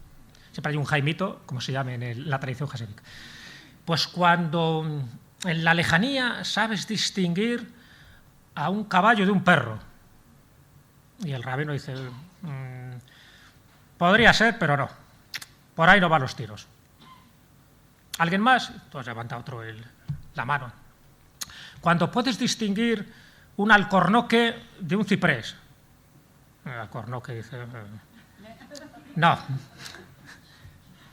Speaker 1: Siempre hay un Jaimito, como se llama en la tradición jasídica. Pues cuando en la lejanía sabes distinguir a un caballo de un perro. Y el rabino dice, podría ser, pero no. Por ahí no van los tiros. ¿Alguien más? Pues levanta otro la mano. Cuando puedes distinguir un alcornoque de un ciprés. El alcornoque dice,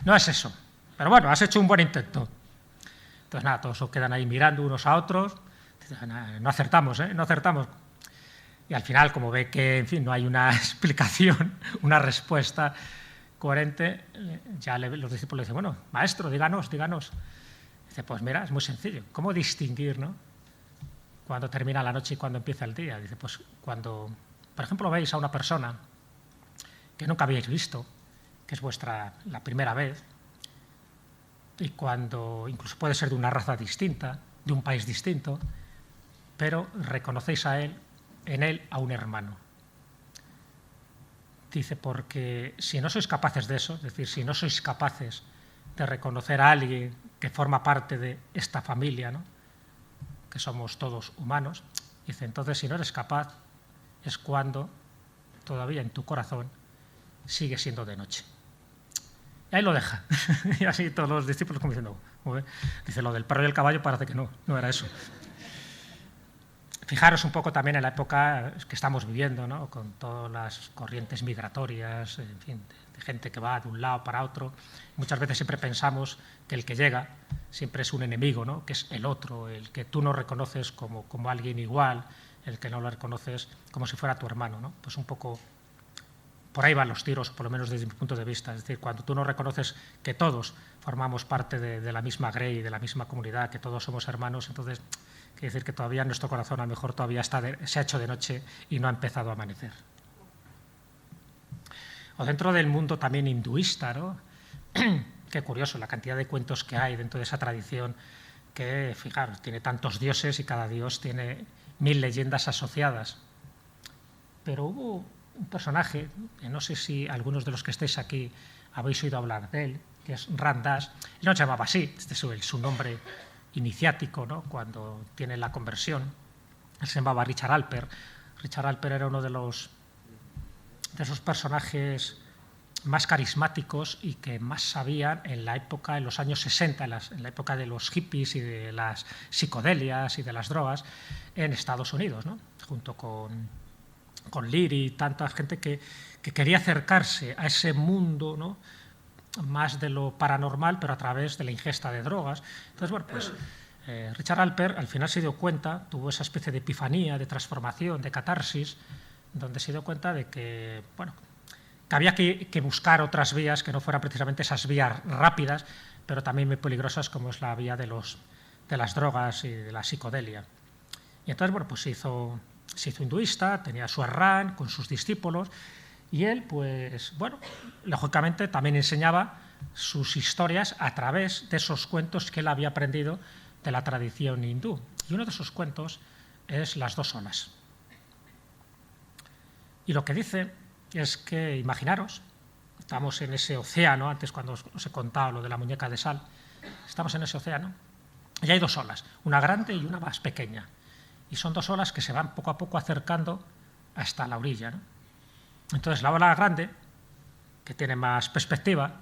Speaker 1: no es eso. Pero bueno, has hecho un buen intento. Entonces, nada, todos se quedan ahí mirando unos a otros. No acertamos, no acertamos. Y al final, como ve que, en fin, no hay una explicación, una respuesta coherente, ya los discípulos le dicen, bueno, maestro, díganos. Dice, pues mira, es muy sencillo. ¿Cómo distinguir, no? Cuando termina la noche y cuando empieza el día? Dice, pues cuando, por ejemplo, veis a una persona que nunca habéis visto, que es la primera vez, y cuando incluso puede ser de una raza distinta, de un país distinto, pero reconocéis en él a un hermano. Dice, porque si no sois capaces de eso, es decir, si no sois capaces de reconocer a alguien que forma parte de esta familia, ¿no?, que somos todos humanos, dice, entonces si no eres capaz es cuando todavía en tu corazón sigue siendo de noche. Y ahí lo deja. Y así todos los discípulos como diciendo, dice, lo del perro y el caballo parece que no era eso. Fijaros un poco también en la época que estamos viviendo, ¿no?, con todas las corrientes migratorias, en fin, de gente que va de un lado para otro. Muchas veces siempre pensamos que el que llega siempre es un enemigo, ¿no?, que es el otro, el que tú no reconoces como alguien igual, el que no lo reconoces como si fuera tu hermano, ¿no? Pues un poco por ahí van los tiros, por lo menos desde mi punto de vista. Es decir, cuando tú no reconoces que todos formamos parte de la misma grey, de la misma comunidad, que todos somos hermanos, entonces quiere decir que todavía nuestro corazón a lo mejor todavía se ha hecho de noche y no ha empezado a amanecer. O dentro del mundo también hinduista, ¿no? Qué curioso la cantidad de cuentos que hay dentro de esa tradición que, fijaros, tiene tantos dioses y cada dios tiene 1000 leyendas asociadas. Pero hubo un personaje, que no sé si algunos de los que estéis aquí habéis oído hablar de él, que es Ram Dass. Él no se llamaba así, este es su nombre iniciático, ¿no?, cuando tiene la conversión. Él se llamaba Richard Alper. Richard Alper era uno de esos personajes más carismáticos y que más sabían en la época, en los años 60, en la época de los hippies y de las psicodelias y de las drogas en Estados Unidos, ¿no? Junto con Leary y tanta gente que quería acercarse a ese mundo, ¿no? Más de lo paranormal, pero a través de la ingesta de drogas. Entonces, bueno, pues Richard Alpert al final se dio cuenta, tuvo esa especie de epifanía, de transformación, de catarsis, donde se dio cuenta de que, bueno, que había que buscar otras vías que no fueran precisamente esas vías rápidas, pero también muy peligrosas, como es la vía de las drogas y de la psicodelia. Y entonces, bueno, pues se hizo hinduista, tenía su Arran con sus discípulos, y él, pues, bueno, lógicamente también enseñaba sus historias a través de esos cuentos que él había aprendido de la tradición hindú. Y uno de esos cuentos es Las dos olas. Y lo que dice es que, imaginaros, estamos en ese océano, antes cuando os he contado lo de la muñeca de sal, estamos en ese océano, y hay dos olas, una grande y una más pequeña. Y son dos olas que se van poco a poco acercando hasta la orilla, ¿no? Entonces la ola grande, que tiene más perspectiva,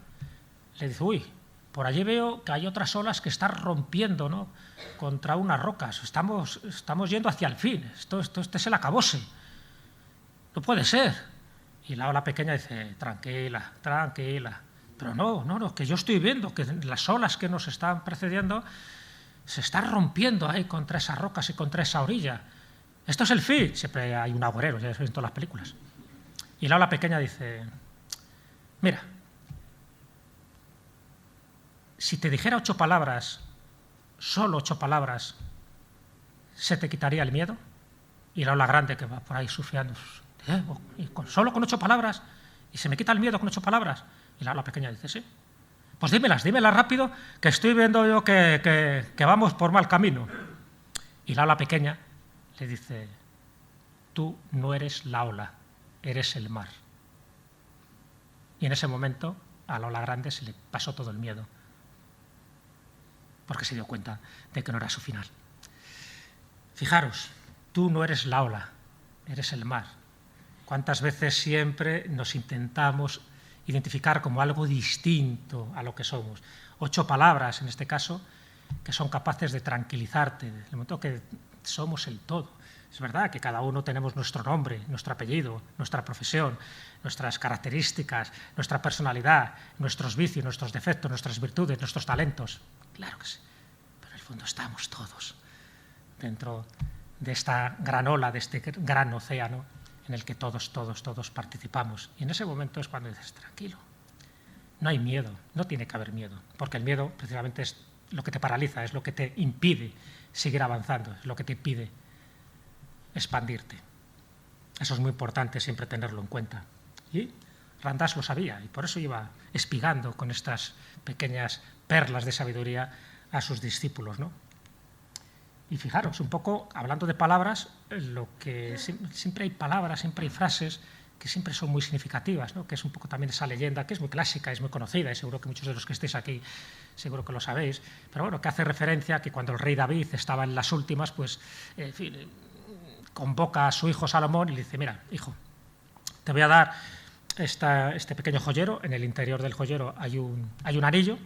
Speaker 1: le dice, uy, por allí veo que hay otras olas que están rompiendo, ¿no?, contra unas rocas, estamos yendo hacia el fin, este es el acabose, no puede ser. Y la ola pequeña dice, tranquila, tranquila, pero no, que yo estoy viendo que las olas que nos están precediendo se están rompiendo ahí contra esas rocas y contra esa orilla. Esto es el fin. Siempre hay un agorero, ya en todas las películas. Y la ola pequeña dice, mira, si te dijera 8 palabras, solo 8 palabras, ¿se te quitaría el miedo? Y la ola grande que va por ahí surfeando, solo con 8 palabras, y se me quita el miedo con 8 palabras. Y la ola pequeña dice, sí. Pues dímelas rápido, que estoy viendo yo que vamos por mal camino. Y la ola pequeña le dice, tú no eres la ola, eres el mar. Y en ese momento a la ola grande se le pasó todo el miedo, porque se dio cuenta de que no era su final. Fijaros, tú no eres la ola, eres el mar. ¿Cuántas veces siempre nos intentamos identificar como algo distinto a lo que somos? 8 palabras, en este caso, que son capaces de tranquilizarte, en el momento que somos el todo. Es verdad que cada uno tenemos nuestro nombre, nuestro apellido, nuestra profesión, nuestras características, nuestra personalidad, nuestros vicios, nuestros defectos, nuestras virtudes, nuestros talentos. Claro que sí, pero en el fondo estamos todos dentro de esta gran ola, de este gran océano en el que todos participamos. Y en ese momento es cuando dices, tranquilo, no hay miedo, no tiene que haber miedo, porque el miedo precisamente es lo que te paraliza, es lo que te impide seguir avanzando, es lo que te impide expandirte. Eso es muy importante siempre tenerlo en cuenta. Y Ramdas lo sabía, y por eso iba espigando con estas pequeñas perlas de sabiduría a sus discípulos, ¿no? Y fijaros, un poco, hablando de palabras, lo que siempre hay palabras, siempre hay frases que siempre son muy significativas, ¿no? Que es un poco también esa leyenda, que es muy clásica, es muy conocida, y seguro que muchos de los que estéis aquí seguro que lo sabéis, pero bueno, que hace referencia a que cuando el rey David estaba en las últimas, pues, en fin, convoca a su hijo Salomón y le dice, mira, hijo, te voy a dar este pequeño joyero, en el interior del joyero hay un anillo,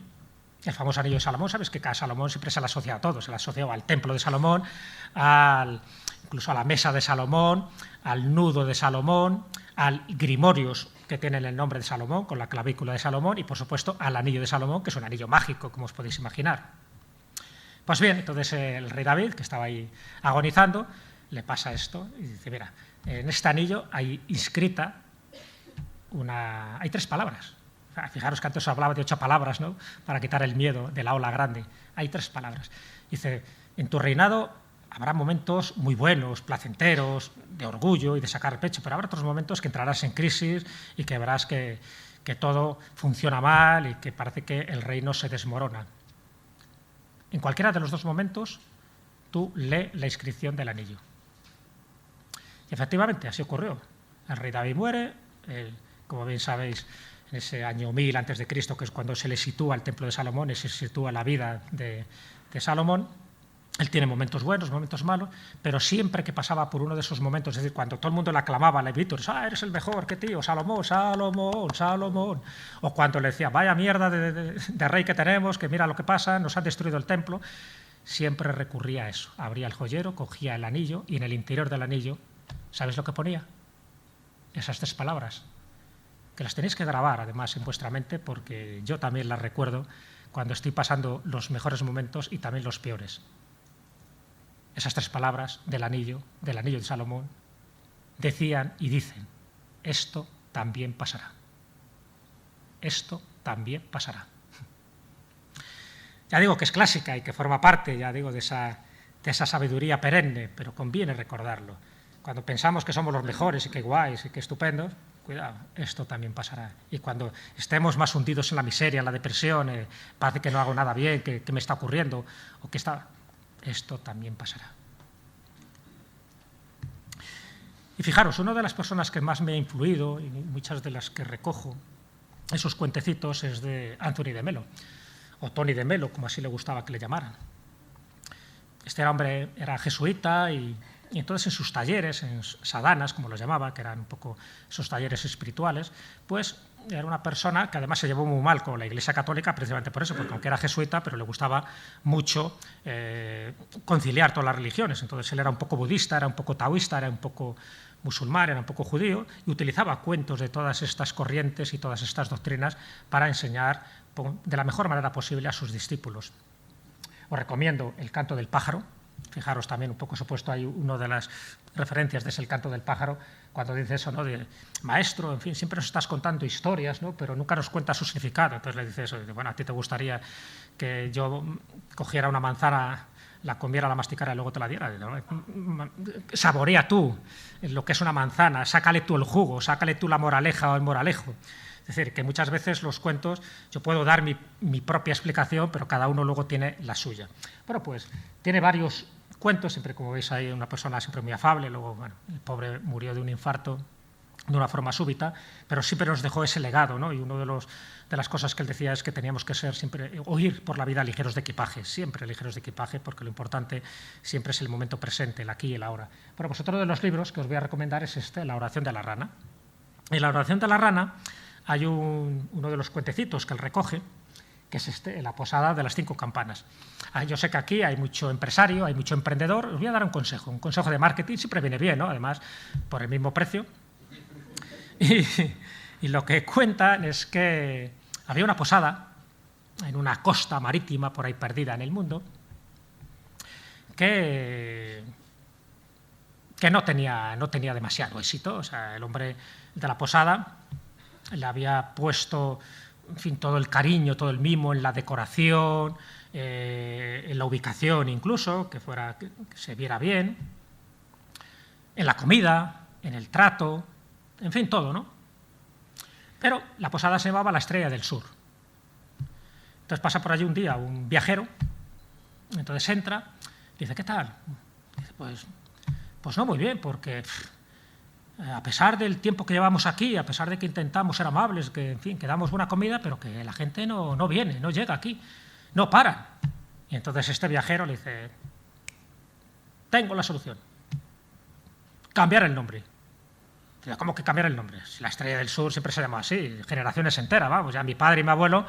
Speaker 1: el famoso anillo de Salomón. Sabes que cada Salomón siempre se le asocia a todo, se le asocia al templo de Salomón, incluso a la mesa de Salomón, al nudo de Salomón, al grimorios que tienen el nombre de Salomón, con la clavícula de Salomón, y por supuesto al anillo de Salomón, que es un anillo mágico, como os podéis imaginar. Pues bien, entonces el rey David, que estaba ahí agonizando, le pasa esto y dice, mira, en este anillo hay inscrita hay 3 palabras. Fijaros que antes os hablaba de 8 palabras, ¿no?, para quitar el miedo de la ola grande. Hay 3 palabras. Dice, en tu reinado habrá momentos muy buenos, placenteros, de orgullo y de sacar el pecho, pero habrá otros momentos que entrarás en crisis y que verás que todo funciona mal y que parece que el reino se desmorona. En cualquiera de los 2 momentos, tú lee la inscripción del anillo. Y efectivamente, así ocurrió. El rey David muere, como bien sabéis, en ese año 1000 a.C., que es cuando se le sitúa el templo de Salomón y se sitúa la vida de Salomón, Él tiene momentos buenos, momentos malos, pero siempre que pasaba por uno de esos momentos, es decir, cuando todo el mundo le aclamaba a Lev Vitors, eres el mejor, qué tío, Salomón, Salomón, Salomón, o cuando le decía, vaya mierda de rey que tenemos, que mira lo que pasa, nos han destruido el templo, siempre recurría a eso. Abría el joyero, cogía el anillo y en el interior del anillo, ¿sabes lo que ponía? Esas 3 palabras, que las tenéis que grabar además en vuestra mente porque yo también las recuerdo cuando estoy pasando los mejores momentos y también los peores. Esas 3 palabras del anillo de Salomón, decían y dicen, esto también pasará. Esto también pasará. Ya digo que es clásica y que forma parte, ya digo, de esa sabiduría perenne, pero conviene recordarlo. Cuando pensamos que somos los mejores y que guays y que estupendos, cuidado, esto también pasará. Y cuando estemos más hundidos en la miseria, en la depresión, parece que no hago nada bien, que me está ocurriendo, o que esto también pasará. Y fijaros, una de las personas que más me ha influido, y muchas de las que recojo esos cuentecitos, es de Anthony de Melo, o Tony de Melo, como así le gustaba que le llamaran. Este hombre era jesuita y entonces en sus talleres, en sadanas, como los llamaba, que eran un poco esos talleres espirituales, pues era una persona que además se llevó muy mal con la Iglesia Católica precisamente por eso, porque aunque era jesuita, pero le gustaba mucho conciliar todas las religiones. Entonces él era un poco budista, era un poco taoísta, era un poco musulmán, era un poco judío, y utilizaba cuentos de todas estas corrientes y todas estas doctrinas para enseñar de la mejor manera posible a sus discípulos. Os recomiendo El canto del pájaro. Fijaros también un poco, supuesto, hay una de las referencias de ese El canto del pájaro, cuando dice eso, ¿no? De maestro, en fin, siempre nos estás contando historias, ¿no? Pero nunca nos cuentas su significado. Entonces le dice eso, dice, bueno, a ti te gustaría que yo cogiera una manzana, la comiera, la masticara y luego te la diera, ¿no? Saborea tú lo que es una manzana, sácale tú el jugo, sácale tú la moraleja o el moralejo. Es decir, que muchas veces los cuentos, yo puedo dar mi propia explicación, pero cada uno luego tiene la suya. Bueno, pues tiene varios cuentos, siempre, como veis, hay una persona siempre muy afable, luego, bueno, el pobre murió de un infarto de una forma súbita, pero siempre nos dejó ese legado, ¿no? Y una de las cosas que él decía es que teníamos que ser siempre, o ir por la vida ligeros de equipaje, siempre ligeros de equipaje, porque lo importante siempre es el momento presente, el aquí y el ahora. Bueno, pues otro de los libros que os voy a recomendar es La oración de la rana. En La oración de la rana hay uno de los cuentecitos que él recoge, que es La posada de las 5 campanas. Yo sé que aquí hay mucho empresario, hay mucho emprendedor. Os voy a dar un consejo de marketing, siempre viene bien, ¿no? Además, por el mismo precio. Y lo que cuentan es que había una posada en una costa marítima por ahí perdida en el mundo que no tenía demasiado éxito. O sea, el hombre de la posada le había puesto, en fin, todo el cariño, todo el mimo en la decoración, en la ubicación incluso, que se viera bien, en la comida, en el trato, en fin, todo, ¿no? Pero la posada se llamaba La Estrella del Sur. Entonces pasa por allí un día un viajero, entonces entra, dice, ¿qué tal? Dice, pues no muy bien, porque a pesar del tiempo que llevamos aquí, a pesar de que intentamos ser amables, que en fin, que damos buena comida, pero que la gente no viene, no llega aquí, no paran. Y entonces este viajero le dice, tengo la solución, cambiar el nombre. Dice, ¿cómo que cambiar el nombre? Si La Estrella del Sur siempre se ha llamado así, generaciones enteras, vamos, ya mi padre y mi abuelo,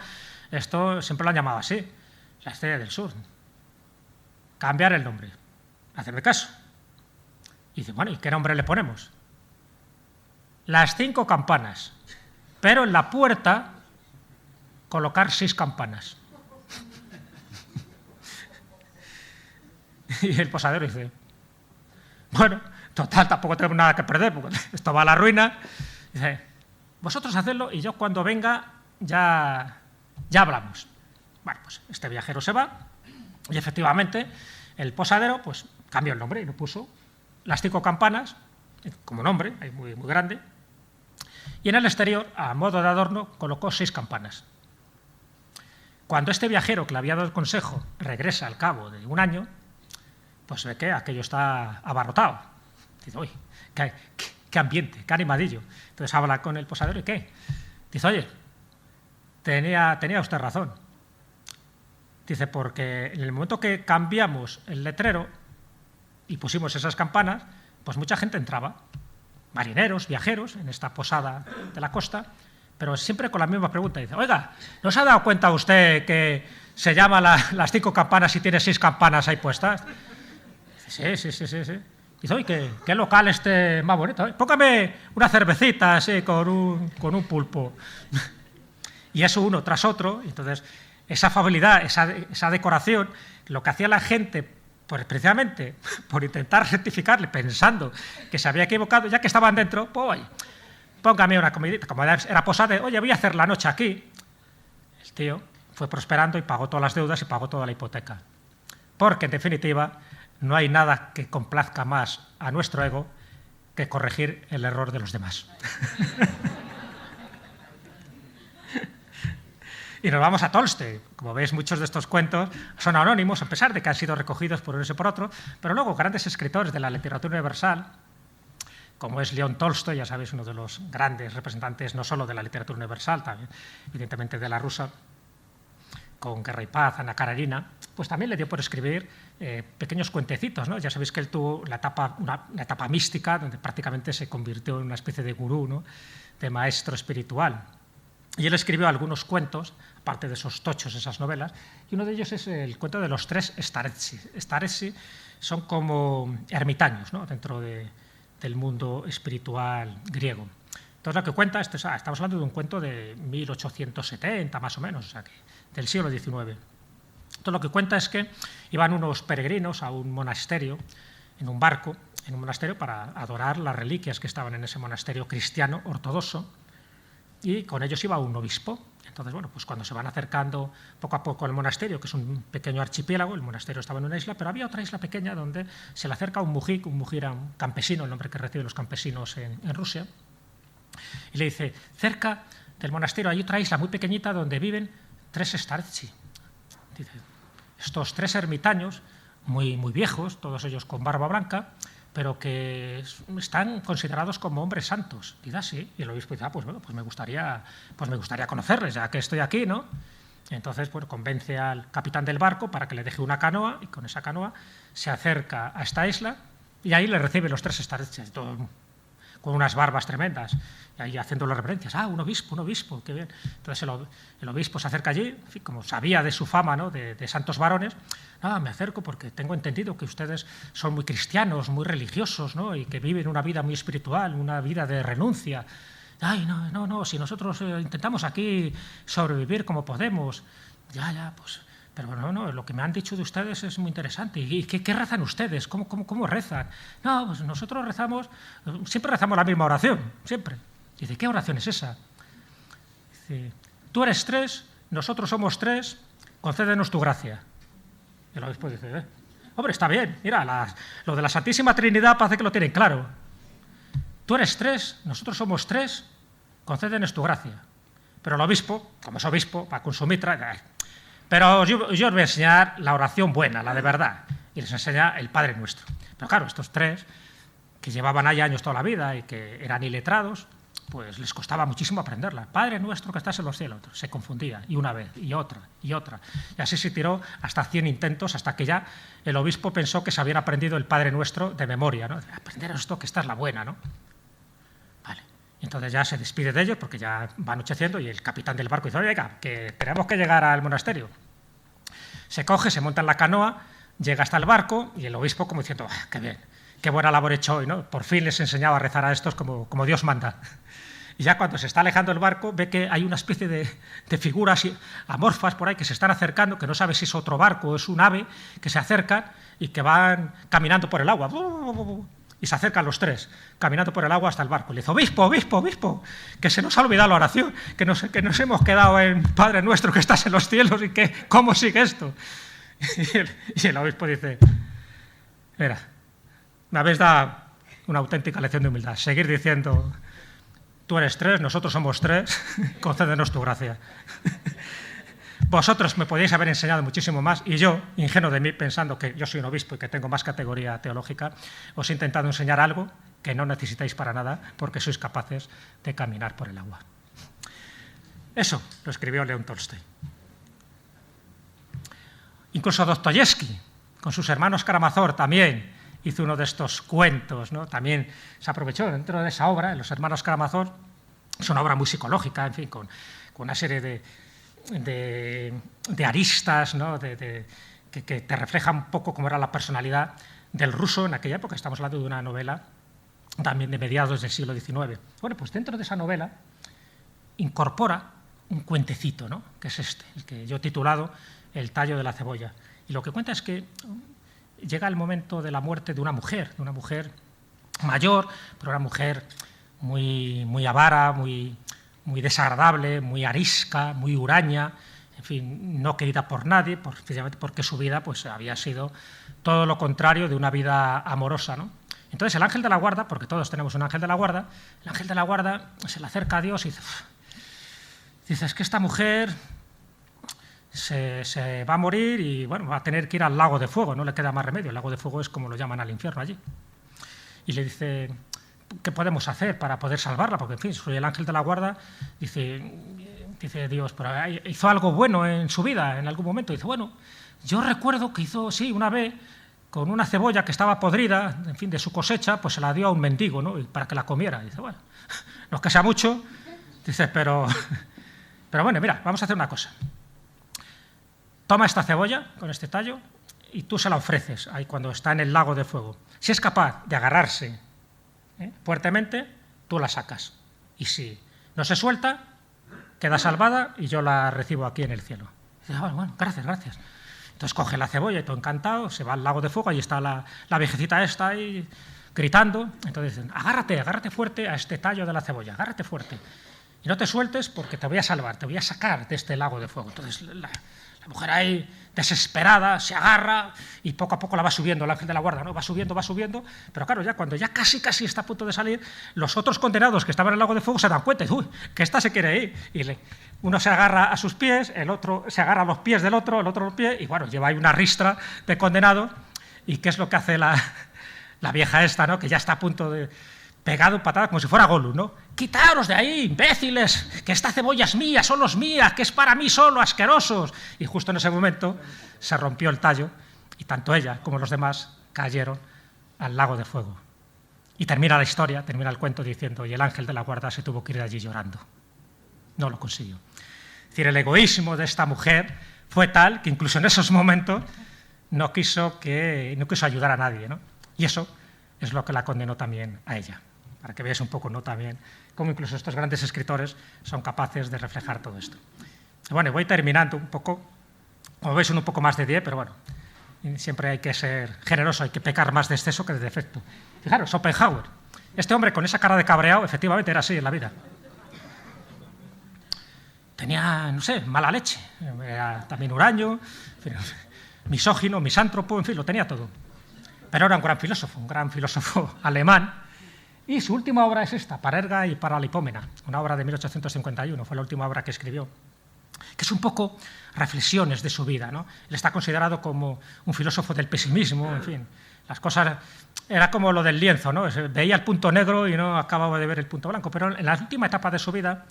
Speaker 1: esto siempre lo han llamado así, La Estrella del Sur. Cambiar el nombre, hacerme caso. Y dice, bueno, ¿y qué nombre le ponemos? Las 5 campanas, pero en la puerta colocar 6 campanas. Y el posadero dice, bueno, total, tampoco tenemos nada que perder, porque esto va a la ruina. Dice, vosotros hacedlo y yo cuando venga ya hablamos. Bueno, pues este viajero se va y efectivamente el posadero pues cambió el nombre y lo puso Las 5 campanas como nombre, muy, muy grande, y en el exterior, a modo de adorno, colocó 6 campanas. Cuando este viajero que le había dado el consejo regresa al cabo de un año, pues ve que aquello está abarrotado. Dice, oye, qué ambiente, qué animadillo. Entonces habla con el posadero y ¿qué? Dice, oye, tenía usted razón. Dice, porque en el momento que cambiamos el letrero y pusimos esas campanas, pues mucha gente entraba, marineros, viajeros, en esta posada de la costa, pero siempre con la misma pregunta. Dice, oiga, ¿no se ha dado cuenta usted que se llama las 5 campanas y tiene 6 campanas ahí puestas? Dice, sí. Dice, oye, ¿qué local más bonito? Póngame una cervecita así con un pulpo. Y eso uno tras otro. Entonces, esa afabilidad, esa decoración, lo que hacía la gente, pues precisamente por intentar rectificarle, pensando que se había equivocado, ya que estaban dentro, pues oye, póngame una comidita. Como era posada, oye, voy a hacer la noche aquí. El tío fue prosperando y pagó todas las deudas y pagó toda la hipoteca. Porque, en definitiva, no hay nada que complazca más a nuestro ego que corregir el error de los demás. Y nos vamos a Tolstoy. Como veis, muchos de estos cuentos son anónimos, a pesar de que han sido recogidos por uno y por otro, pero luego grandes escritores de la literatura universal, como es León Tolstoy, ya sabéis, uno de los grandes representantes no solo de la literatura universal, también evidentemente de la rusa, con Guerra y Paz, Ana Karenina, pues también le dio por escribir pequeños cuentecitos, ¿no? Ya sabéis que él tuvo una etapa mística, donde prácticamente se convirtió en una especie de gurú, ¿no? De maestro espiritual. Y él escribió algunos cuentos, aparte de esos tochos, esas novelas, y uno de ellos es el cuento de los 3 starezi. Starezi son como ermitaños, ¿no? Dentro del mundo espiritual griego. Entonces, lo que cuenta, estamos hablando de un cuento de 1870, más o menos, o sea, del siglo XIX. Entonces, lo que cuenta es que iban unos peregrinos a un monasterio, en un barco, en un monasterio, para adorar las reliquias que estaban en ese monasterio cristiano ortodoxo, y con ellos iba un obispo. Entonces, bueno, pues cuando se van acercando poco a poco al monasterio, que es un pequeño archipiélago, el monasterio estaba en una isla, pero había otra isla pequeña donde se le acerca un mujik era un campesino, el nombre que reciben los campesinos en Rusia, y le dice, cerca del monasterio hay otra isla muy pequeñita donde viven 3 starezi. Dice, estos 3 ermitaños, muy viejos, todos ellos con barba blanca, pero que están considerados como hombres santos. Dice, ah, sí. Y el obispo dice, pues bueno, pues me gustaría conocerles, ya que estoy aquí, ¿no? Y entonces, pues convence al capitán del barco para que le deje una canoa, y con esa canoa se acerca a esta isla, y ahí le recibe los 3 starezi, con unas barbas tremendas, y ahí haciendo las reverencias, un obispo, qué bien. Entonces el obispo se acerca allí, en fin, como sabía de su fama, ¿no? de santos varones, me acerco porque tengo entendido que ustedes son muy cristianos, muy religiosos, ¿no? Y que viven una vida muy espiritual, una vida de renuncia. Ay, no, si nosotros intentamos aquí sobrevivir como podemos, pues... Pero bueno, no, lo que me han dicho de ustedes es muy interesante. ¿Y qué rezan ustedes? ¿Cómo rezan? No, pues nosotros siempre rezamos la misma oración, siempre. Dice, ¿qué oración es esa? Dice, tú eres 3, nosotros somos 3, concédenos tu gracia. Y el obispo dice, hombre, está bien, mira, lo de la Santísima Trinidad parece que lo tienen claro. Tú eres 3, nosotros somos 3, concédenos tu gracia. Pero el obispo, como es obispo, va con su mitra, pero yo os voy a enseñar la oración buena, la de verdad, y les enseña el Padre Nuestro. Pero claro, estos 3, que llevaban ahí años toda la vida y que eran iletrados, pues les costaba muchísimo aprenderla. Padre Nuestro que estás en los cielos, se confundía, y una vez, y otra, y así se tiró hasta 100 intentos, hasta que ya el obispo pensó que se habían aprendido el Padre Nuestro de memoria, ¿no? Aprender esto, que esta es la buena, ¿no? Vale. Y entonces ya se despide de ellos porque ya va anocheciendo y el capitán del barco dice, oiga, que tenemos que llegar al monasterio. Se coge, se monta en la canoa, llega hasta el barco y el obispo como diciendo, qué bien, qué buena labor he hecho hoy, ¿no? Por fin les enseñaba a rezar a estos como Dios manda. Y ya cuando se está alejando el barco ve que hay una especie de figuras amorfas por ahí que se están acercando, que no sabe si es otro barco o es un ave, que se acercan y que van caminando por el agua. Y se acercan los 3, caminando por el agua hasta el barco. Y le dice, obispo, que se nos ha olvidado la oración, que nos hemos quedado en Padre Nuestro que estás en los cielos y que ¿cómo sigue esto? Y el obispo dice, mira, me habéis dado una auténtica lección de humildad. Seguir diciendo, tú eres 3, nosotros somos 3, concédenos tu gracia. Vosotros me podéis haber enseñado muchísimo más y yo, ingenuo de mí, pensando que yo soy un obispo y que tengo más categoría teológica, os he intentado enseñar algo que no necesitáis para nada porque sois capaces de caminar por el agua. Eso lo escribió León Tolstoy. Incluso Dostoyevsky, con sus hermanos Karamazov, también hizo uno de estos cuentos, ¿no? También se aprovechó dentro de esa obra, Los hermanos Karamazov. Es una obra muy psicológica, en fin, con una serie de aristas, ¿no? Que te refleja un poco cómo era la personalidad del ruso en aquella época. Estamos hablando de una novela también de mediados del siglo XIX. Bueno, pues dentro de esa novela incorpora un cuentecito, ¿no? Que es este, el que yo he titulado El tallo de la cebolla. Y lo que cuenta es que llega el momento de la muerte de una mujer mayor, pero una mujer muy avara, muy desagradable, muy arisca, muy huraña, en fin, no querida por nadie, precisamente porque su vida pues, había sido todo lo contrario de una vida amorosa, ¿no? Entonces el ángel de la guarda, porque todos tenemos un ángel de la guarda, el ángel de la guarda se le acerca a Dios y dice, es que esta mujer se va a morir y bueno, va a tener que ir al lago de fuego, no le queda más remedio, el lago de fuego es como lo llaman al infierno allí. Y le dice, ¿qué podemos hacer para poder salvarla? Porque, en fin, soy el ángel de la guarda. Dice Dios, ¿pero hizo algo bueno en su vida en algún momento? Dice, bueno, yo recuerdo que hizo, sí, una vez, con una cebolla que estaba podrida, en fin, de su cosecha, pues se la dio a un mendigo, ¿no? Para que la comiera. Dice, bueno, no es que sea mucho, dice, pero bueno, mira, vamos a hacer una cosa. Toma esta cebolla con este tallo y tú se la ofreces ahí cuando está en el lago de fuego. Si es capaz de agarrarse fuertemente, tú la sacas. Y si no se suelta, queda salvada y yo la recibo aquí en el cielo. Y dice, bueno, gracias. Entonces coge la cebolla y todo encantado, se va al lago de fuego, ahí está la viejecita esta ahí gritando. Entonces dicen, agárrate fuerte a este tallo de la cebolla, agárrate fuerte. Y no te sueltes porque te voy a salvar, te voy a sacar de este lago de fuego. Entonces la mujer ahí, desesperada, se agarra y poco a poco la va subiendo el ángel de la guarda, ¿no? Va subiendo, pero claro, ya cuando ya casi está a punto de salir, los otros condenados que estaban en el lago de fuego se dan cuenta, uy, que esta se quiere ir. Y uno se agarra a sus pies, el otro se agarra a los pies del otro, el otro a los pies, y bueno, lleva ahí una ristra de condenados. ¿Y qué es lo que hace la vieja esta, ¿no? Que ya está a punto de pegado patadas como si fuera Gollum, ¿no? ¡Quitaros de ahí, imbéciles! Que esta cebolla es mía, solo es mía, que es para mí solo, asquerosos. Y justo en ese momento se rompió el tallo y tanto ella como los demás cayeron al lago de fuego. Y termina la historia, termina el cuento diciendo, y el ángel de la guarda se tuvo que ir de allí llorando. No lo consiguió. Es decir, el egoísmo de esta mujer fue tal que incluso en esos momentos no quiso ayudar a nadie, ¿no? Y eso es lo que la condenó también a ella. Para que veáis un poco, ¿no? También cómo incluso estos grandes escritores son capaces de reflejar todo esto. Bueno, voy terminando un poco, como veis, un poco más de 10, pero bueno, siempre hay que ser generoso, hay que pecar más de exceso que de defecto. Fijaros, Schopenhauer, este hombre con esa cara de cabreado, efectivamente era así en la vida. Tenía, no sé, mala leche, era también huraño, misógino, misántropo, en fin, lo tenía todo. Pero era un gran filósofo alemán. Y su última obra es esta, Parerga y Paralipómena, una obra de 1851, fue la última obra que escribió, que es un poco reflexiones de su vida, ¿no? Él está considerado como un filósofo del pesimismo, en fin, las cosas, era como lo del lienzo, ¿no? Veía el punto negro y no acababa de ver el punto blanco, pero en la última etapa de su vida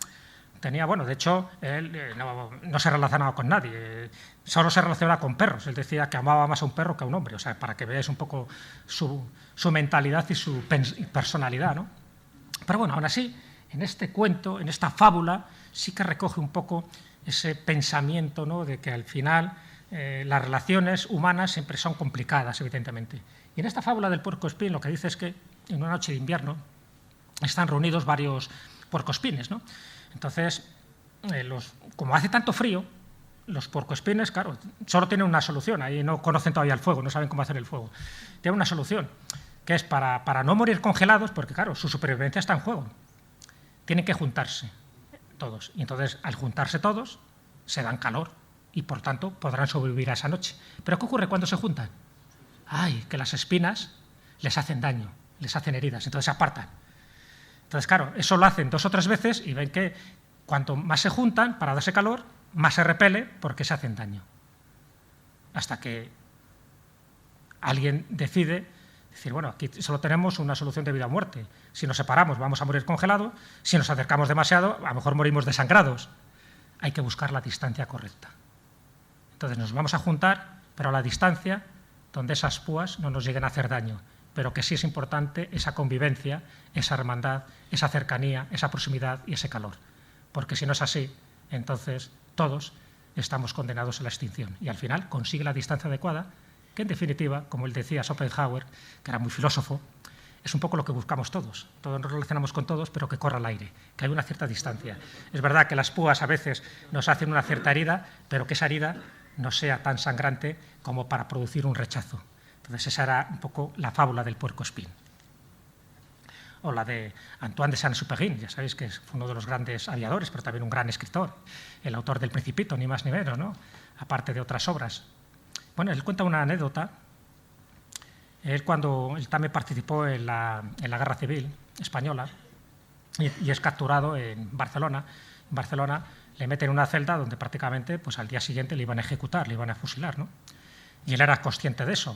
Speaker 1: tenía, bueno, de hecho, él no se relacionaba con nadie, solo se relacionaba con perros. Él decía que amaba más a un perro que a un hombre, o sea, para que veáis un poco su mentalidad y su personalidad, ¿no? Pero bueno, aún así, en este cuento, en esta fábula, sí que recoge un poco ese pensamiento, ¿no? De que al final las relaciones humanas siempre son complicadas, evidentemente. Y en esta fábula del puercoespín lo que dice es que en una noche de invierno están reunidos varios puercoespines, ¿no? Entonces, como hace tanto frío, los puercoespines, claro, solo tienen una solución, ahí no conocen todavía el fuego, no saben cómo hacer el fuego. Tienen una solución, que es para no morir congelados, porque claro, su supervivencia está en juego. Tienen que juntarse todos, y entonces al juntarse todos, se dan calor, y por tanto podrán sobrevivir a esa noche. ¿Pero qué ocurre cuando se juntan? ¡Ay! Que las espinas les hacen daño, les hacen heridas, entonces se apartan. Entonces, claro, eso lo hacen 2 o 3 veces y ven que cuanto más se juntan para darse calor, más se repele porque se hacen daño. Hasta que alguien decide decir, bueno, aquí solo tenemos una solución de vida o muerte. Si nos separamos vamos a morir congelados, si nos acercamos demasiado a lo mejor morimos desangrados. Hay que buscar la distancia correcta. Entonces nos vamos a juntar, pero a la distancia donde esas púas no nos lleguen a hacer daño, pero que sí es importante esa convivencia, esa hermandad, esa cercanía, esa proximidad y ese calor. Porque si no es así, entonces todos estamos condenados a la extinción. Y al final consigue la distancia adecuada, que en definitiva, como él decía Schopenhauer, que era muy filósofo, es un poco lo que buscamos todos. Todos nos relacionamos con todos, pero que corra el aire, que hay una cierta distancia. Es verdad que las púas a veces nos hacen una cierta herida, pero que esa herida no sea tan sangrante como para producir un rechazo. Entonces esa era un poco la fábula del puercoespín. O la de Antoine de Saint-Exupéry, ya sabéis que fue uno de los grandes aviadores, pero también un gran escritor, el autor del Principito, ni más ni menos, ¿no? Aparte de otras obras. Bueno, él cuenta una anécdota. Él también participó en la Guerra Civil Española y es capturado en Barcelona. En Barcelona le meten en una celda donde prácticamente pues, al día siguiente le iban a ejecutar, le iban a fusilar, ¿no? Y él era consciente de eso.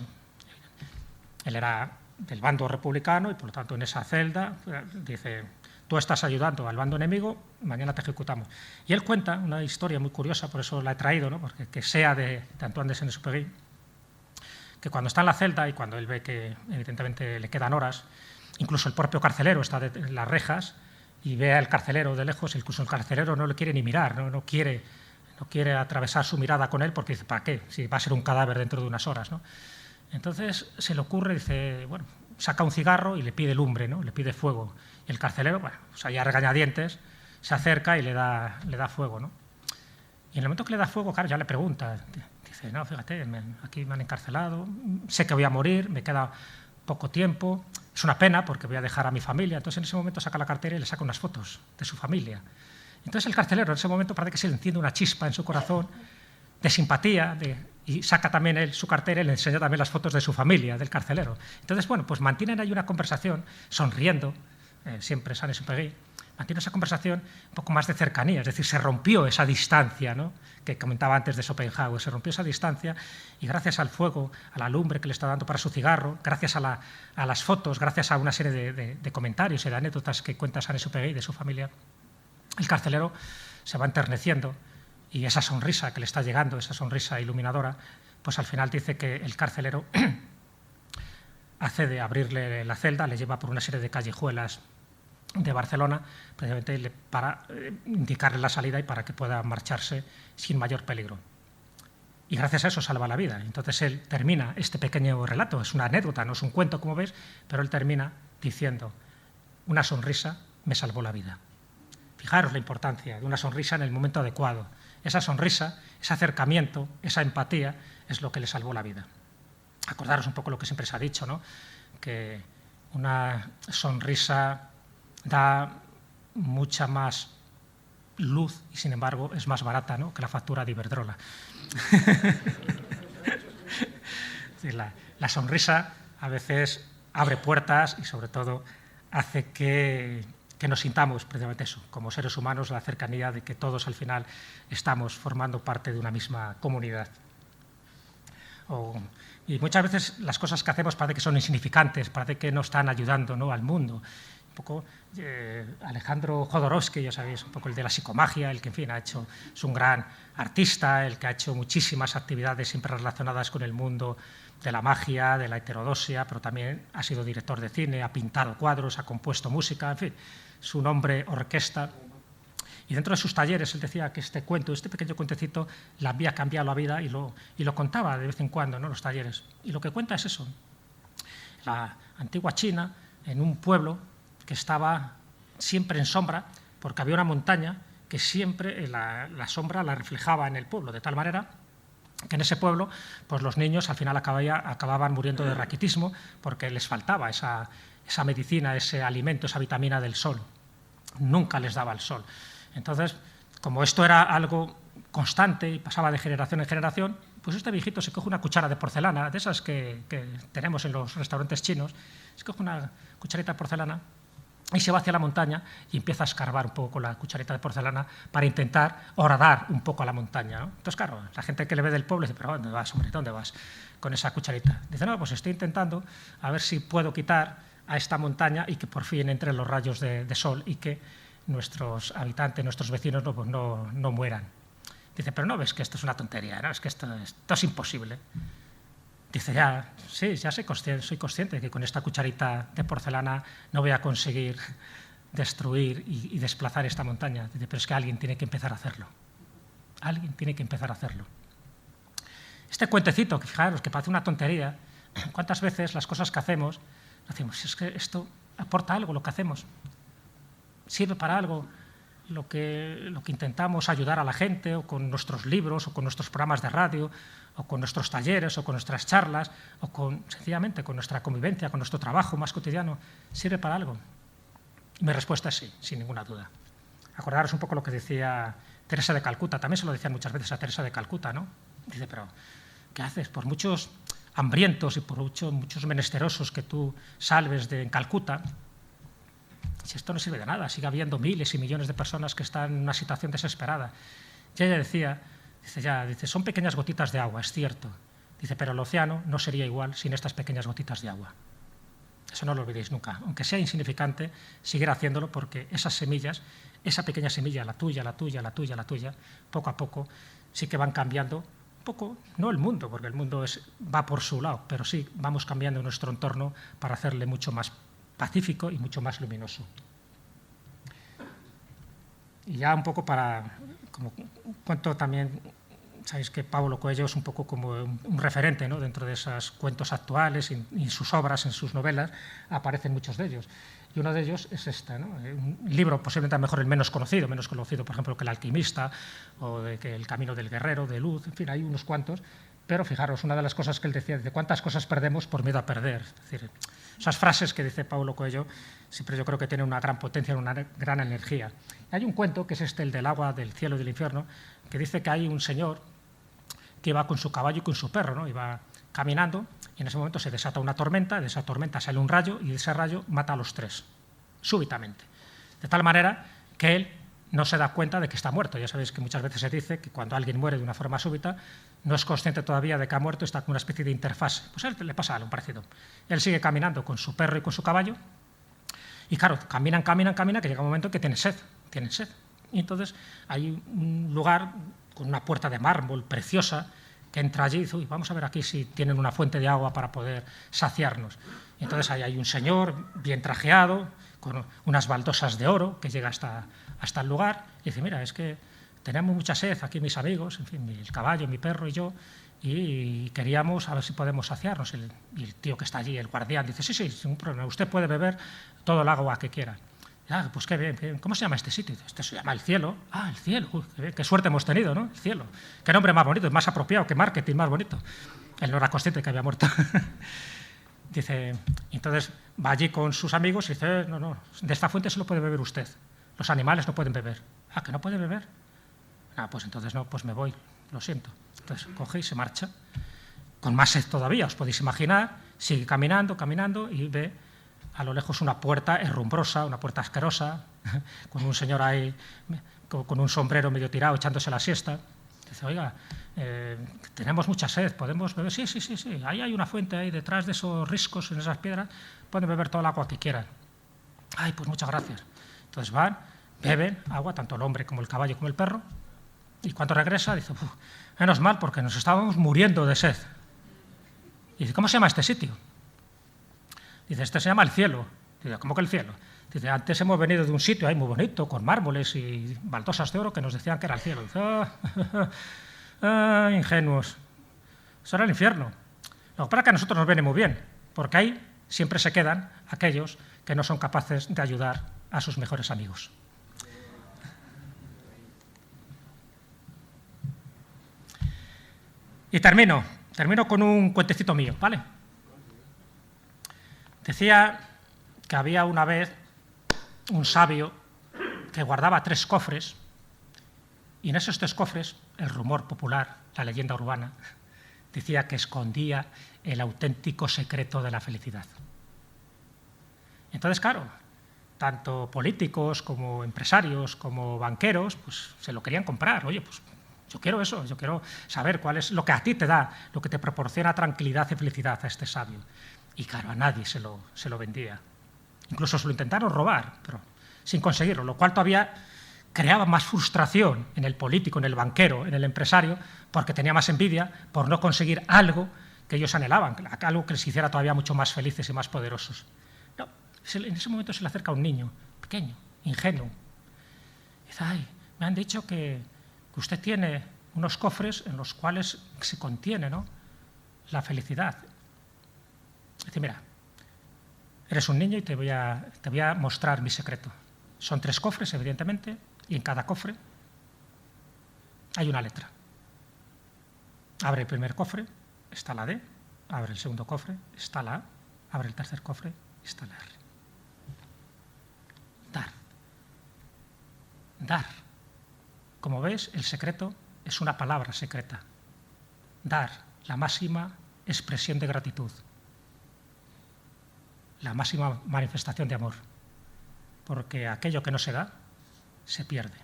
Speaker 1: Él era del bando republicano y, por lo tanto, en esa celda dice, tú estás ayudando al bando enemigo, mañana te ejecutamos. Y él cuenta una historia muy curiosa, por eso la he traído, ¿no? Porque que sea de Antoine de Saint-Exupéry, que cuando está en la celda y cuando él ve que evidentemente le quedan horas, incluso el propio carcelero está en las rejas y ve al carcelero de lejos, incluso el carcelero no le quiere ni mirar, no quiere atravesar su mirada con él porque dice, ¿para qué? Si va a ser un cadáver dentro de unas horas, ¿no? Entonces se le ocurre, dice, bueno, saca un cigarro y le pide lumbre, ¿no? Le pide fuego. Y el carcelero, bueno, pues allá regañadientes, se acerca y le da fuego, ¿no? Y en el momento que le da fuego, claro, ya le pregunta, dice, no, fíjate, aquí me han encarcelado, sé que voy a morir, me queda poco tiempo, es una pena porque voy a dejar a mi familia. Entonces en ese momento saca la cartera y le saca unas fotos de su familia. Entonces el carcelero en ese momento parece que se le enciende una chispa en su corazón de simpatía, y saca también él su cartera y le enseña también las fotos de su familia, del carcelero. Entonces, bueno, pues mantienen ahí una conversación, sonriendo, siempre Saint-Exupéry, mantiene esa conversación un poco más de cercanía, es decir, se rompió esa distancia, ¿no? Que comentaba antes de Schopenhauer, se rompió esa distancia y gracias al fuego, a la lumbre que le está dando para su cigarro, gracias a las fotos, gracias a una serie de comentarios y de anécdotas que cuenta Saint-Exupéry de su familia, el carcelero se va enterneciendo y esa sonrisa que le está llegando, esa sonrisa iluminadora, pues al final dice que el carcelero accede a abrirle la celda, le lleva por una serie de callejuelas de Barcelona, precisamente para indicarle la salida y para que pueda marcharse sin mayor peligro. Y gracias a eso salva la vida. Entonces él termina este pequeño relato, es una anécdota, no es un cuento como ves, pero él termina diciendo, una sonrisa me salvó la vida. Fijaros la importancia de una sonrisa en el momento adecuado. Esa sonrisa, ese acercamiento, esa empatía es lo que le salvó la vida. Acordaros un poco lo que siempre se ha dicho, ¿no? Que una sonrisa da mucha más luz y, sin embargo, es más barata, ¿no? Que la factura de Iberdrola. La sonrisa a veces abre puertas y, sobre todo, hace que nos sintamos precisamente eso, como seres humanos, la cercanía de que todos al final estamos formando parte de una misma comunidad. Y muchas veces las cosas que hacemos parece que son insignificantes, parece que no están ayudando, ¿no? al mundo. Un poco Alejandro Jodorowsky, ya sabéis, un poco el de la psicomagia, el que en fin es un gran artista, el que ha hecho muchísimas actividades siempre relacionadas con el mundo de la magia, de la heterodoxia, pero también ha sido director de cine, ha pintado cuadros, ha compuesto música, en fin, es un hombre orquesta. Y dentro de sus talleres él decía que este cuento, este pequeño cuentecito, le había cambiado la vida y lo contaba de vez en cuando, ¿no? Los talleres. Y lo que cuenta es eso. La antigua China, en un pueblo que estaba siempre en sombra, porque había una montaña que siempre la sombra la reflejaba en el pueblo, de tal manera que en ese pueblo pues los niños al final acababan muriendo de raquitismo porque les faltaba esa medicina, ese alimento, esa vitamina del sol. Nunca les daba el sol. Entonces, como esto era algo constante y pasaba de generación en generación, pues este viejito se coge una cuchara de porcelana, de esas que tenemos en los restaurantes chinos, se coge una cucharita de porcelana y se va hacia la montaña y empieza a escarbar un poco con la cucharita de porcelana para intentar horadar un poco a la montaña, ¿no? Entonces, claro, la gente que le ve del pueblo dice, pero ¿dónde vas, hombre? ¿Dónde vas con esa cucharita? Dice, no, pues estoy intentando a ver si puedo quitar a esta montaña y que por fin entren los rayos de sol y que nuestros habitantes, nuestros vecinos no mueran. Dice, pero no ves que esto es una tontería, ¿no? Es que esto es imposible. Dice, ya, sí, ya soy consciente de que con esta cucharita de porcelana no voy a conseguir destruir y desplazar esta montaña. Dice, pero es que alguien tiene que empezar a hacerlo. Alguien tiene que empezar a hacerlo. Este cuentecito, que fijaros, que parece una tontería, ¿cuántas veces las cosas que hacemos, decimos, es que esto aporta algo, lo que hacemos? ¿Sirve para algo lo que intentamos ayudar a la gente, o con nuestros libros, o con nuestros programas de radio, o con nuestros talleres, o con nuestras charlas, o sencillamente con nuestra convivencia, con nuestro trabajo más cotidiano? ¿Sirve para algo? Y mi respuesta es sí, sin ninguna duda. Acordaros un poco lo que decía Teresa de Calcuta, también se lo decían muchas veces a Teresa de Calcuta, ¿no? Dice, pero ¿qué haces? Por muchos hambrientos y por muchos menesterosos que tú salves en Calcuta, si esto no sirve de nada, sigue habiendo miles y millones de personas que están en una situación desesperada. Y ella decía, dice, son pequeñas gotitas de agua, es cierto. Dice, pero el océano no sería igual sin estas pequeñas gotitas de agua. Eso no lo olvidéis nunca. Aunque sea insignificante, seguir haciéndolo porque esas semillas, esa pequeña semilla, la tuya, la tuya, la tuya, la tuya, poco a poco sí que van cambiando un poco, no el mundo, porque el mundo va por su lado, pero sí vamos cambiando nuestro entorno para hacerle mucho más pacífico y mucho más luminoso. Y ya un poco como cuento también, sabéis que Paulo Coelho es un poco como un referente, ¿no? Dentro de esos cuentos actuales y en sus obras, en sus novelas, aparecen muchos de ellos. Y uno de ellos es este, ¿no? Un libro posiblemente a lo mejor el menos conocido, por ejemplo, que El alquimista, o que El camino del guerrero, de Luz, en fin, hay unos cuantos. Pero fijaros, una de las cosas que él decía, de cuántas cosas perdemos por miedo a perder. Es decir, esas frases que dice Paulo Coelho siempre yo creo que tienen una gran potencia, una gran energía. Y hay un cuento, que es el del agua, del cielo y del infierno, que dice que hay un señor que iba con su caballo y con su perro, ¿no? Iba caminando y en ese momento se desata una tormenta, de esa tormenta sale un rayo y ese rayo mata a los tres, súbitamente. De tal manera que él no se da cuenta de que está muerto. Ya sabéis que muchas veces se dice que cuando alguien muere de una forma súbita no es consciente todavía de que ha muerto, está con una especie de interfase. Pues a él le pasa algo parecido. Él sigue caminando con su perro y con su caballo y claro, caminan, que llega un momento en que tienen sed. Y entonces hay un lugar con una puerta de mármol preciosa que entra allí y dice, uy, vamos a ver aquí si tienen una fuente de agua para poder saciarnos. Y entonces ahí hay un señor bien trajeado, con unas baldosas de oro, que llega hasta el lugar y dice, mira, es que tenemos mucha sed aquí mis amigos, en fin, el caballo, mi perro y yo, y queríamos a ver si podemos saciarnos. Y el tío que está allí, el guardián, dice, sí, sin problema, usted puede beber todo el agua que quiera. Ah, pues qué bien. ¿Cómo se llama este sitio? Este se llama El Cielo. Ah, El Cielo. Uy, qué suerte hemos tenido, ¿no? El Cielo. Qué nombre más bonito, más apropiado, qué marketing más bonito. Él no era consciente de que había muerto. Dice, entonces va allí con sus amigos y dice, no, de esta fuente solo puede beber usted. Los animales no pueden beber. Ah, ¿que no puede beber? Ah, pues entonces no, pues me voy, lo siento. Entonces coge y se marcha. Con más sed todavía, os podéis imaginar, sigue caminando y ve a lo lejos una puerta herrumbrosa, una puerta asquerosa, con un señor ahí con un sombrero medio tirado echándose la siesta. Dice, oiga, tenemos mucha sed, ¿podemos beber? Sí, ahí hay una fuente ahí detrás de esos riscos, en esas piedras, pueden beber todo el agua que quieran. Ay, pues muchas gracias. Entonces van, beben agua, tanto el hombre como el caballo como el perro, y cuando regresa dice, menos mal porque nos estábamos muriendo de sed. Y dice, ¿cómo se llama este sitio? Dice, este se llama El Cielo. Dice, ¿cómo que El Cielo? Dice, antes hemos venido de un sitio ahí muy bonito, con mármoles y baldosas de oro, que nos decían que era el cielo. Dice, ingenuos. Eso era el infierno. Lo que pasa es que a nosotros nos viene muy bien, porque ahí siempre se quedan aquellos que no son capaces de ayudar a sus mejores amigos. Y termino con un cuentecito mío, ¿vale? Decía que había una vez un sabio que guardaba 3 cofres y en esos 3 cofres el rumor popular, la leyenda urbana, decía que escondía el auténtico secreto de la felicidad. Entonces, claro, tanto políticos como empresarios como banqueros pues se lo querían comprar. Oye, pues yo quiero eso, yo quiero saber cuál es lo que a ti te da, lo que te proporciona tranquilidad y felicidad a este sabio. Y claro, a nadie se lo vendía. Incluso se lo intentaron robar, pero sin conseguirlo, lo cual todavía creaba más frustración en el político, en el banquero, en el empresario, porque tenía más envidia por no conseguir algo que ellos anhelaban, algo que les hiciera todavía mucho más felices y más poderosos. No, en ese momento se le acerca un niño, pequeño, ingenuo. Dice, ay, me han dicho que usted tiene unos cofres en los cuales se contiene, ¿no?, la felicidad. Dice, mira, eres un niño y te voy a mostrar mi secreto. Son 3 cofres, evidentemente, y en cada cofre hay una letra. Abre el primer cofre, está la D. Abre el segundo cofre, está la A. Abre el tercer cofre, está la R. Dar. Dar. Como ves, el secreto es una palabra secreta. Dar, la máxima expresión de gratitud. La máxima manifestación de amor. Porque aquello que no se da, se pierde.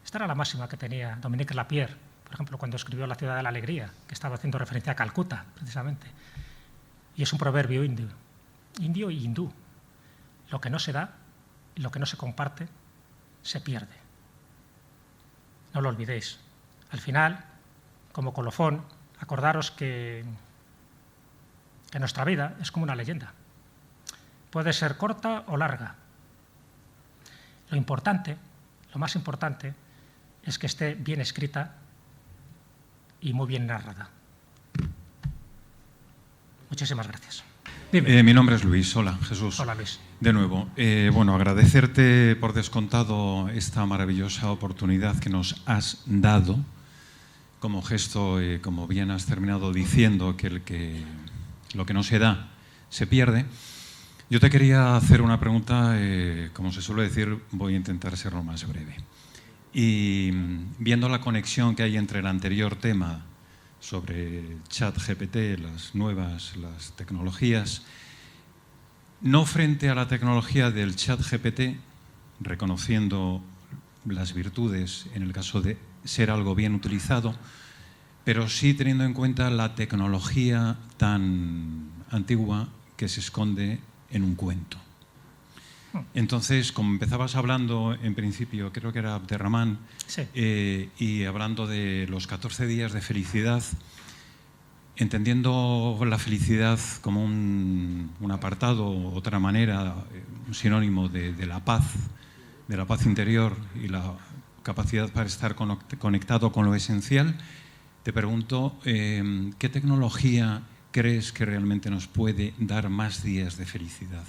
Speaker 1: Esta era la máxima que tenía Dominique Lapierre, por ejemplo, cuando escribió La ciudad de la alegría, que estaba haciendo referencia a Calcuta, precisamente. Y es un proverbio indio y hindú. Lo que no se da, lo que no se comparte, se pierde. No lo olvidéis. Al final, como colofón, acordaros que nuestra vida es como una leyenda. Puede ser corta o larga. Lo importante, lo más importante, es que esté bien escrita y muy bien narrada. Muchísimas gracias.
Speaker 2: Mi nombre es Luis. Hola, Jesús.
Speaker 1: Hola, Luis.
Speaker 2: De nuevo, bueno, agradecerte por descontado esta maravillosa oportunidad que nos has dado como gesto, como bien has terminado diciendo, que lo que no se da se pierde. Yo te quería hacer una pregunta, como se suele decir, voy a intentar ser lo más breve. Y viendo la conexión que hay entre el anterior tema sobre ChatGPT, las tecnologías, no frente a la tecnología del ChatGPT, reconociendo las virtudes en el caso de ser algo bien utilizado, pero sí teniendo en cuenta la tecnología tan antigua que se esconde en un cuento. Entonces, como empezabas hablando, en principio, creo que era Abderramán,
Speaker 1: sí.
Speaker 2: Y hablando de los 14 días de felicidad, entendiendo la felicidad como un apartado, otra manera, un sinónimo de la paz interior y la capacidad para estar conectado con lo esencial, te pregunto, ¿qué tecnología crees que realmente nos puede dar más días de felicidad?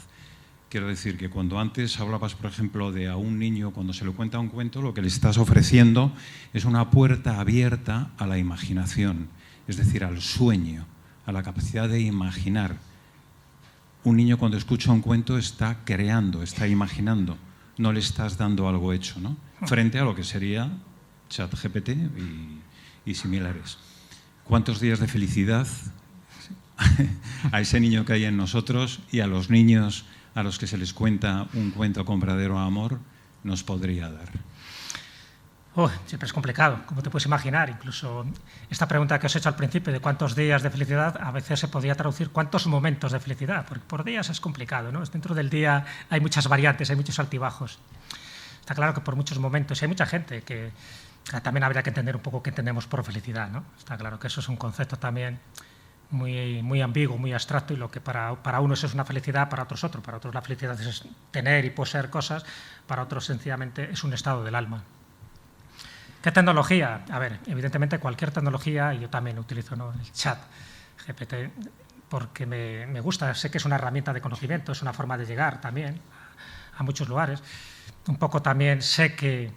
Speaker 2: Quiero decir que cuando antes hablabas, por ejemplo, de a un niño, cuando se le cuenta un cuento, lo que le estás ofreciendo es una puerta abierta a la imaginación, es decir, al sueño, a la capacidad de imaginar. Un niño cuando escucha un cuento está creando, está imaginando, no le estás dando algo hecho, ¿no? Frente a lo que sería ChatGPT y similares. ¿Cuántos días de felicidad a ese niño que hay en nosotros y a los niños a los que se les cuenta un cuento con verdadero amor nos podría dar?
Speaker 1: Siempre es complicado, como te puedes imaginar. Incluso esta pregunta que os he hecho al principio de cuántos días de felicidad, a veces se podría traducir cuántos momentos de felicidad, porque por días es complicado, ¿no? Dentro del día hay muchas variantes, hay muchos altibajos. Está claro que por muchos momentos, y hay mucha gente que también habría que entender un poco qué entendemos por felicidad, ¿no? Está claro que eso es un concepto también muy ambiguo, muy abstracto, y lo que para unos es una felicidad, para otros otro. Para otros la felicidad es tener y poseer cosas, para otros sencillamente es un estado del alma. ¿Qué tecnología? A ver, evidentemente cualquier tecnología, y yo también utilizo, ¿no?, el chat GPT, porque me gusta, sé que es una herramienta de conocimiento, es una forma de llegar también a muchos lugares. Un poco también sé que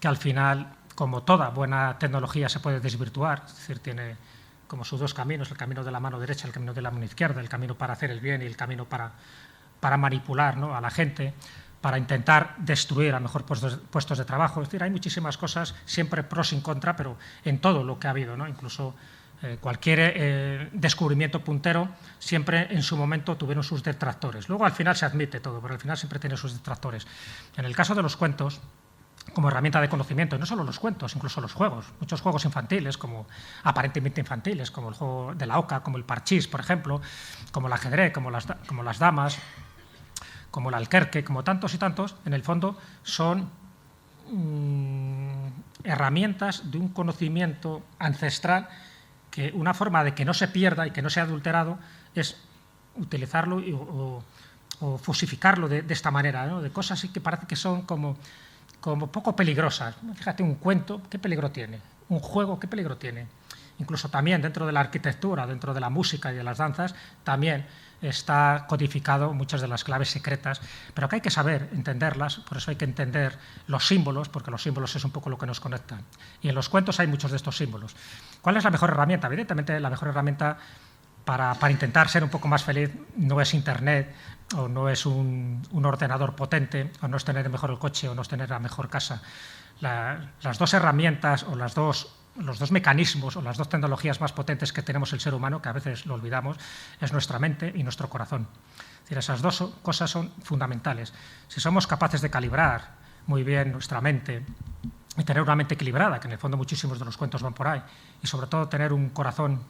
Speaker 1: al final, como toda buena tecnología, se puede desvirtuar, es decir, tiene como sus dos caminos, el camino de la mano derecha, el camino de la mano izquierda, el camino para hacer el bien y el camino para manipular, ¿no?, a la gente, para intentar destruir a lo mejor puestos de trabajo. Es decir, hay muchísimas cosas, siempre pros y contra, pero en todo lo que ha habido, ¿no? Incluso cualquier descubrimiento puntero, siempre en su momento tuvieron sus detractores. Luego al final se admite todo, pero al final siempre tiene sus detractores. En el caso de los cuentos, como herramienta de conocimiento, y no solo los cuentos, incluso los juegos, muchos juegos infantiles, como aparentemente infantiles, como el juego de la oca, como el parchís, por ejemplo, como el ajedrez, como las damas, como el alquerque, como tantos y tantos, en el fondo son herramientas de un conocimiento ancestral que una forma de que no se pierda y que no sea adulterado es utilizarlo o fusificarlo de esta manera, ¿no? De cosas que parece que son como poco peligrosas. Fíjate, un cuento, ¿qué peligro tiene? Un juego, ¿qué peligro tiene? Incluso también dentro de la arquitectura, dentro de la música y de las danzas, también está codificado muchas de las claves secretas, pero que hay que saber entenderlas, por eso hay que entender los símbolos, porque los símbolos es un poco lo que nos conecta. Y en los cuentos hay muchos de estos símbolos. ¿Cuál es la mejor herramienta? Evidentemente, la mejor herramienta para intentar ser un poco más feliz no es Internet, o no es un ordenador potente, o no es tener mejor el coche, o no es tener la mejor casa. Las dos herramientas o los dos mecanismos o las dos tecnologías más potentes que tenemos el ser humano, que a veces lo olvidamos, es nuestra mente y nuestro corazón. Es decir, esas dos cosas son fundamentales. Si somos capaces de calibrar muy bien nuestra mente y tener una mente equilibrada, que en el fondo muchísimos de los cuentos van por ahí, y sobre todo tener un corazón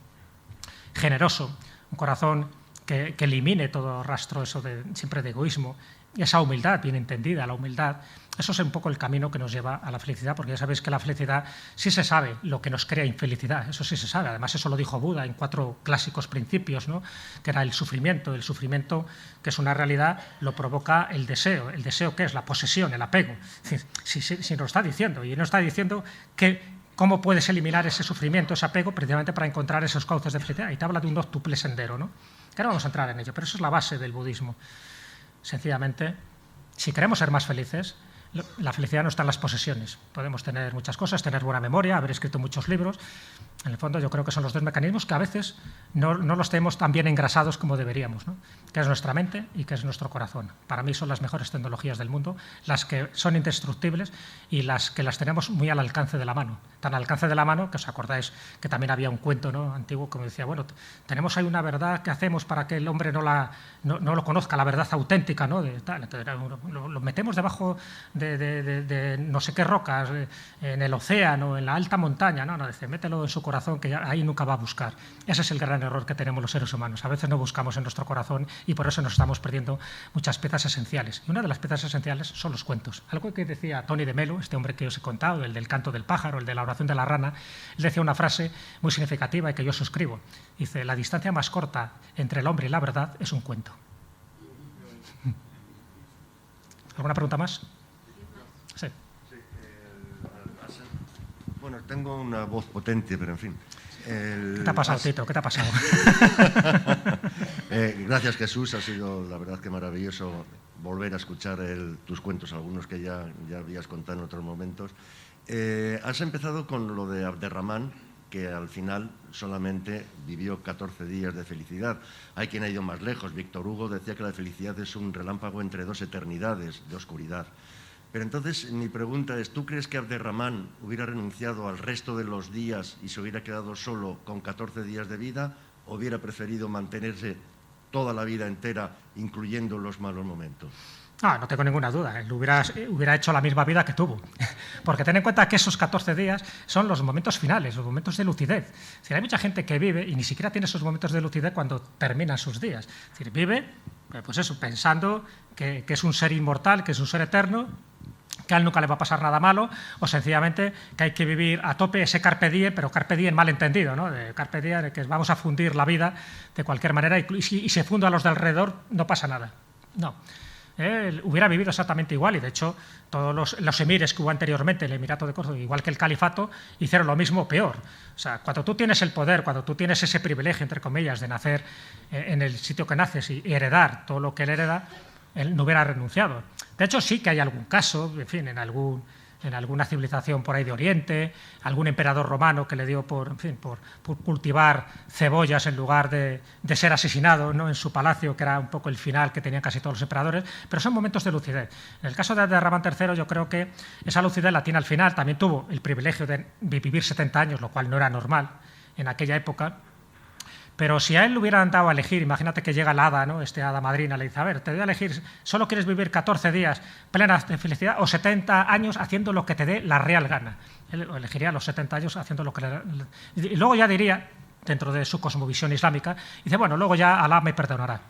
Speaker 1: generoso, un corazón que elimine todo rastro eso siempre de egoísmo, y esa humildad bien entendida, la humildad, eso es un poco el camino que nos lleva a la felicidad, porque ya sabéis que la felicidad sí se sabe lo que nos crea infelicidad, eso sí se sabe. Además, eso lo dijo Buda en 4 clásicos principios, ¿no? Que era el sufrimiento, que es una realidad, lo provoca el deseo. ¿El deseo qué es? La posesión, el apego. Es decir, si nos lo está diciendo, y nos está diciendo cómo puedes eliminar ese sufrimiento, ese apego, precisamente para encontrar esos cauces de felicidad. Y te habla de un octuple sendero, ¿no? Que ahora vamos a entrar en ello, pero eso es la base del budismo. Sencillamente, si queremos ser más felices, la felicidad no está en las posesiones. Podemos tener muchas cosas, tener buena memoria, haber escrito muchos libros. En el fondo, yo creo que son los dos mecanismos que a veces no los tenemos tan bien engrasados como deberíamos, ¿no? Que es nuestra mente y que es nuestro corazón. Para mí son las mejores tecnologías del mundo, las que son indestructibles y las que las tenemos muy al alcance de la mano. Tan al alcance de la mano que os acordáis que también había un cuento, ¿no?, antiguo, como decía, bueno, tenemos ahí una verdad que hacemos para que el hombre no lo conozca, la verdad auténtica, ¿no? Lo metemos debajo de no sé qué rocas, en el océano, en la alta montaña, no, dice, mételo en su corazón, que ahí nunca va a buscar. Ese es el gran error que tenemos los seres humanos. A veces no buscamos en nuestro corazón y por eso nos estamos perdiendo muchas piezas esenciales. Y una de las piezas esenciales son los cuentos. Algo que decía Tony de Melo, este hombre que os he contado, el del canto del pájaro, el de la oración de la rana, él decía una frase muy significativa y que yo suscribo. Dice, la distancia más corta entre el hombre y la verdad es un cuento. ¿Alguna pregunta más? Sí.
Speaker 3: Bueno, tengo una voz potente, pero en fin.
Speaker 1: ¿Qué te ha pasado, Tito? ¿Qué te ha pasado?
Speaker 3: Gracias, Jesús. Ha sido, la verdad, que maravilloso volver a escuchar tus cuentos, algunos que ya habías contado en otros momentos. Has empezado con lo de Abderramán, que al final solamente vivió 14 días de felicidad. Hay quien ha ido más lejos. Víctor Hugo decía que la felicidad es un relámpago entre 2 eternidades de oscuridad. Pero entonces mi pregunta es, ¿tú crees que Abderramán hubiera renunciado al resto de los días y se hubiera quedado solo con 14 días de vida o hubiera preferido mantenerse toda la vida entera, incluyendo los malos momentos?
Speaker 1: No tengo ninguna duda. Él hubiera hecho la misma vida que tuvo. Porque ten en cuenta que esos 14 días son los momentos finales, los momentos de lucidez. Es decir, hay mucha gente que vive y ni siquiera tiene esos momentos de lucidez cuando terminan sus días. Es decir, vive, pues eso, pensando que es un ser inmortal, que es un ser eterno, que a él nunca le va a pasar nada malo, o sencillamente que hay que vivir a tope ese carpe diem, pero carpe diem mal entendido, ¿no? De carpe diem, de que vamos a fundir la vida de cualquier manera y si se funda a los de alrededor no pasa nada. No. Él hubiera vivido exactamente igual y de hecho todos los emires que hubo anteriormente, el Emirato de Córdoba, igual que el califato, hicieron lo mismo o peor. O sea, cuando tú tienes el poder, cuando tú tienes ese privilegio, entre comillas, de nacer en el sitio que naces y heredar todo lo que él hereda, él no hubiera renunciado. De hecho, sí que hay algún caso, en fin, en alguna civilización por ahí de Oriente, algún emperador romano que le dio por cultivar cebollas en lugar de ser asesinado, ¿no?, en su palacio, que era un poco el final que tenían casi todos los emperadores, pero son momentos de lucidez. En el caso de Abderramán III, yo creo que esa lucidez la tiene al final. También tuvo el privilegio de vivir 70 años, lo cual no era normal en aquella época. Pero si a él le hubieran dado a elegir, imagínate que llega la hada, ¿no?, hada madrina, le dice, a ver, te doy a elegir, ¿solo quieres vivir 14 días plenas de felicidad o 70 años haciendo lo que te dé la real gana? Él elegiría los 70 años haciendo lo que le... Y luego ya diría, dentro de su cosmovisión islámica, dice, bueno, luego ya Alá me perdonará.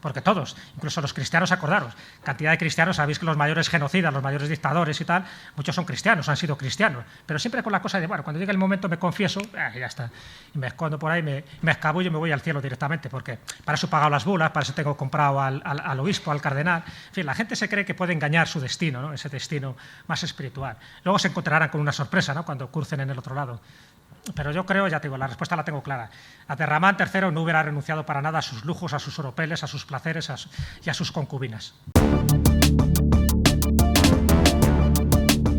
Speaker 1: porque todos, incluso los cristianos, acordaros, cantidad de cristianos, sabéis que los mayores genocidas, los mayores dictadores y tal, muchos son cristianos, han sido cristianos, pero siempre con la cosa de, bueno, cuando llegue el momento me confieso, ya está, y me escondo por ahí, me escabullo y me voy al cielo directamente, porque para eso he pagado las bulas, para eso tengo comprado al obispo, al cardenal, en fin, la gente se cree que puede engañar su destino, ¿no? Ese destino más espiritual. Luego se encontrarán con una sorpresa, ¿no? Cuando crucen en el otro lado. Pero yo creo, ya te digo, la respuesta la tengo clara. Abderramán III no hubiera renunciado para nada a sus lujos, a sus oropeles, a sus placeres y a sus concubinas.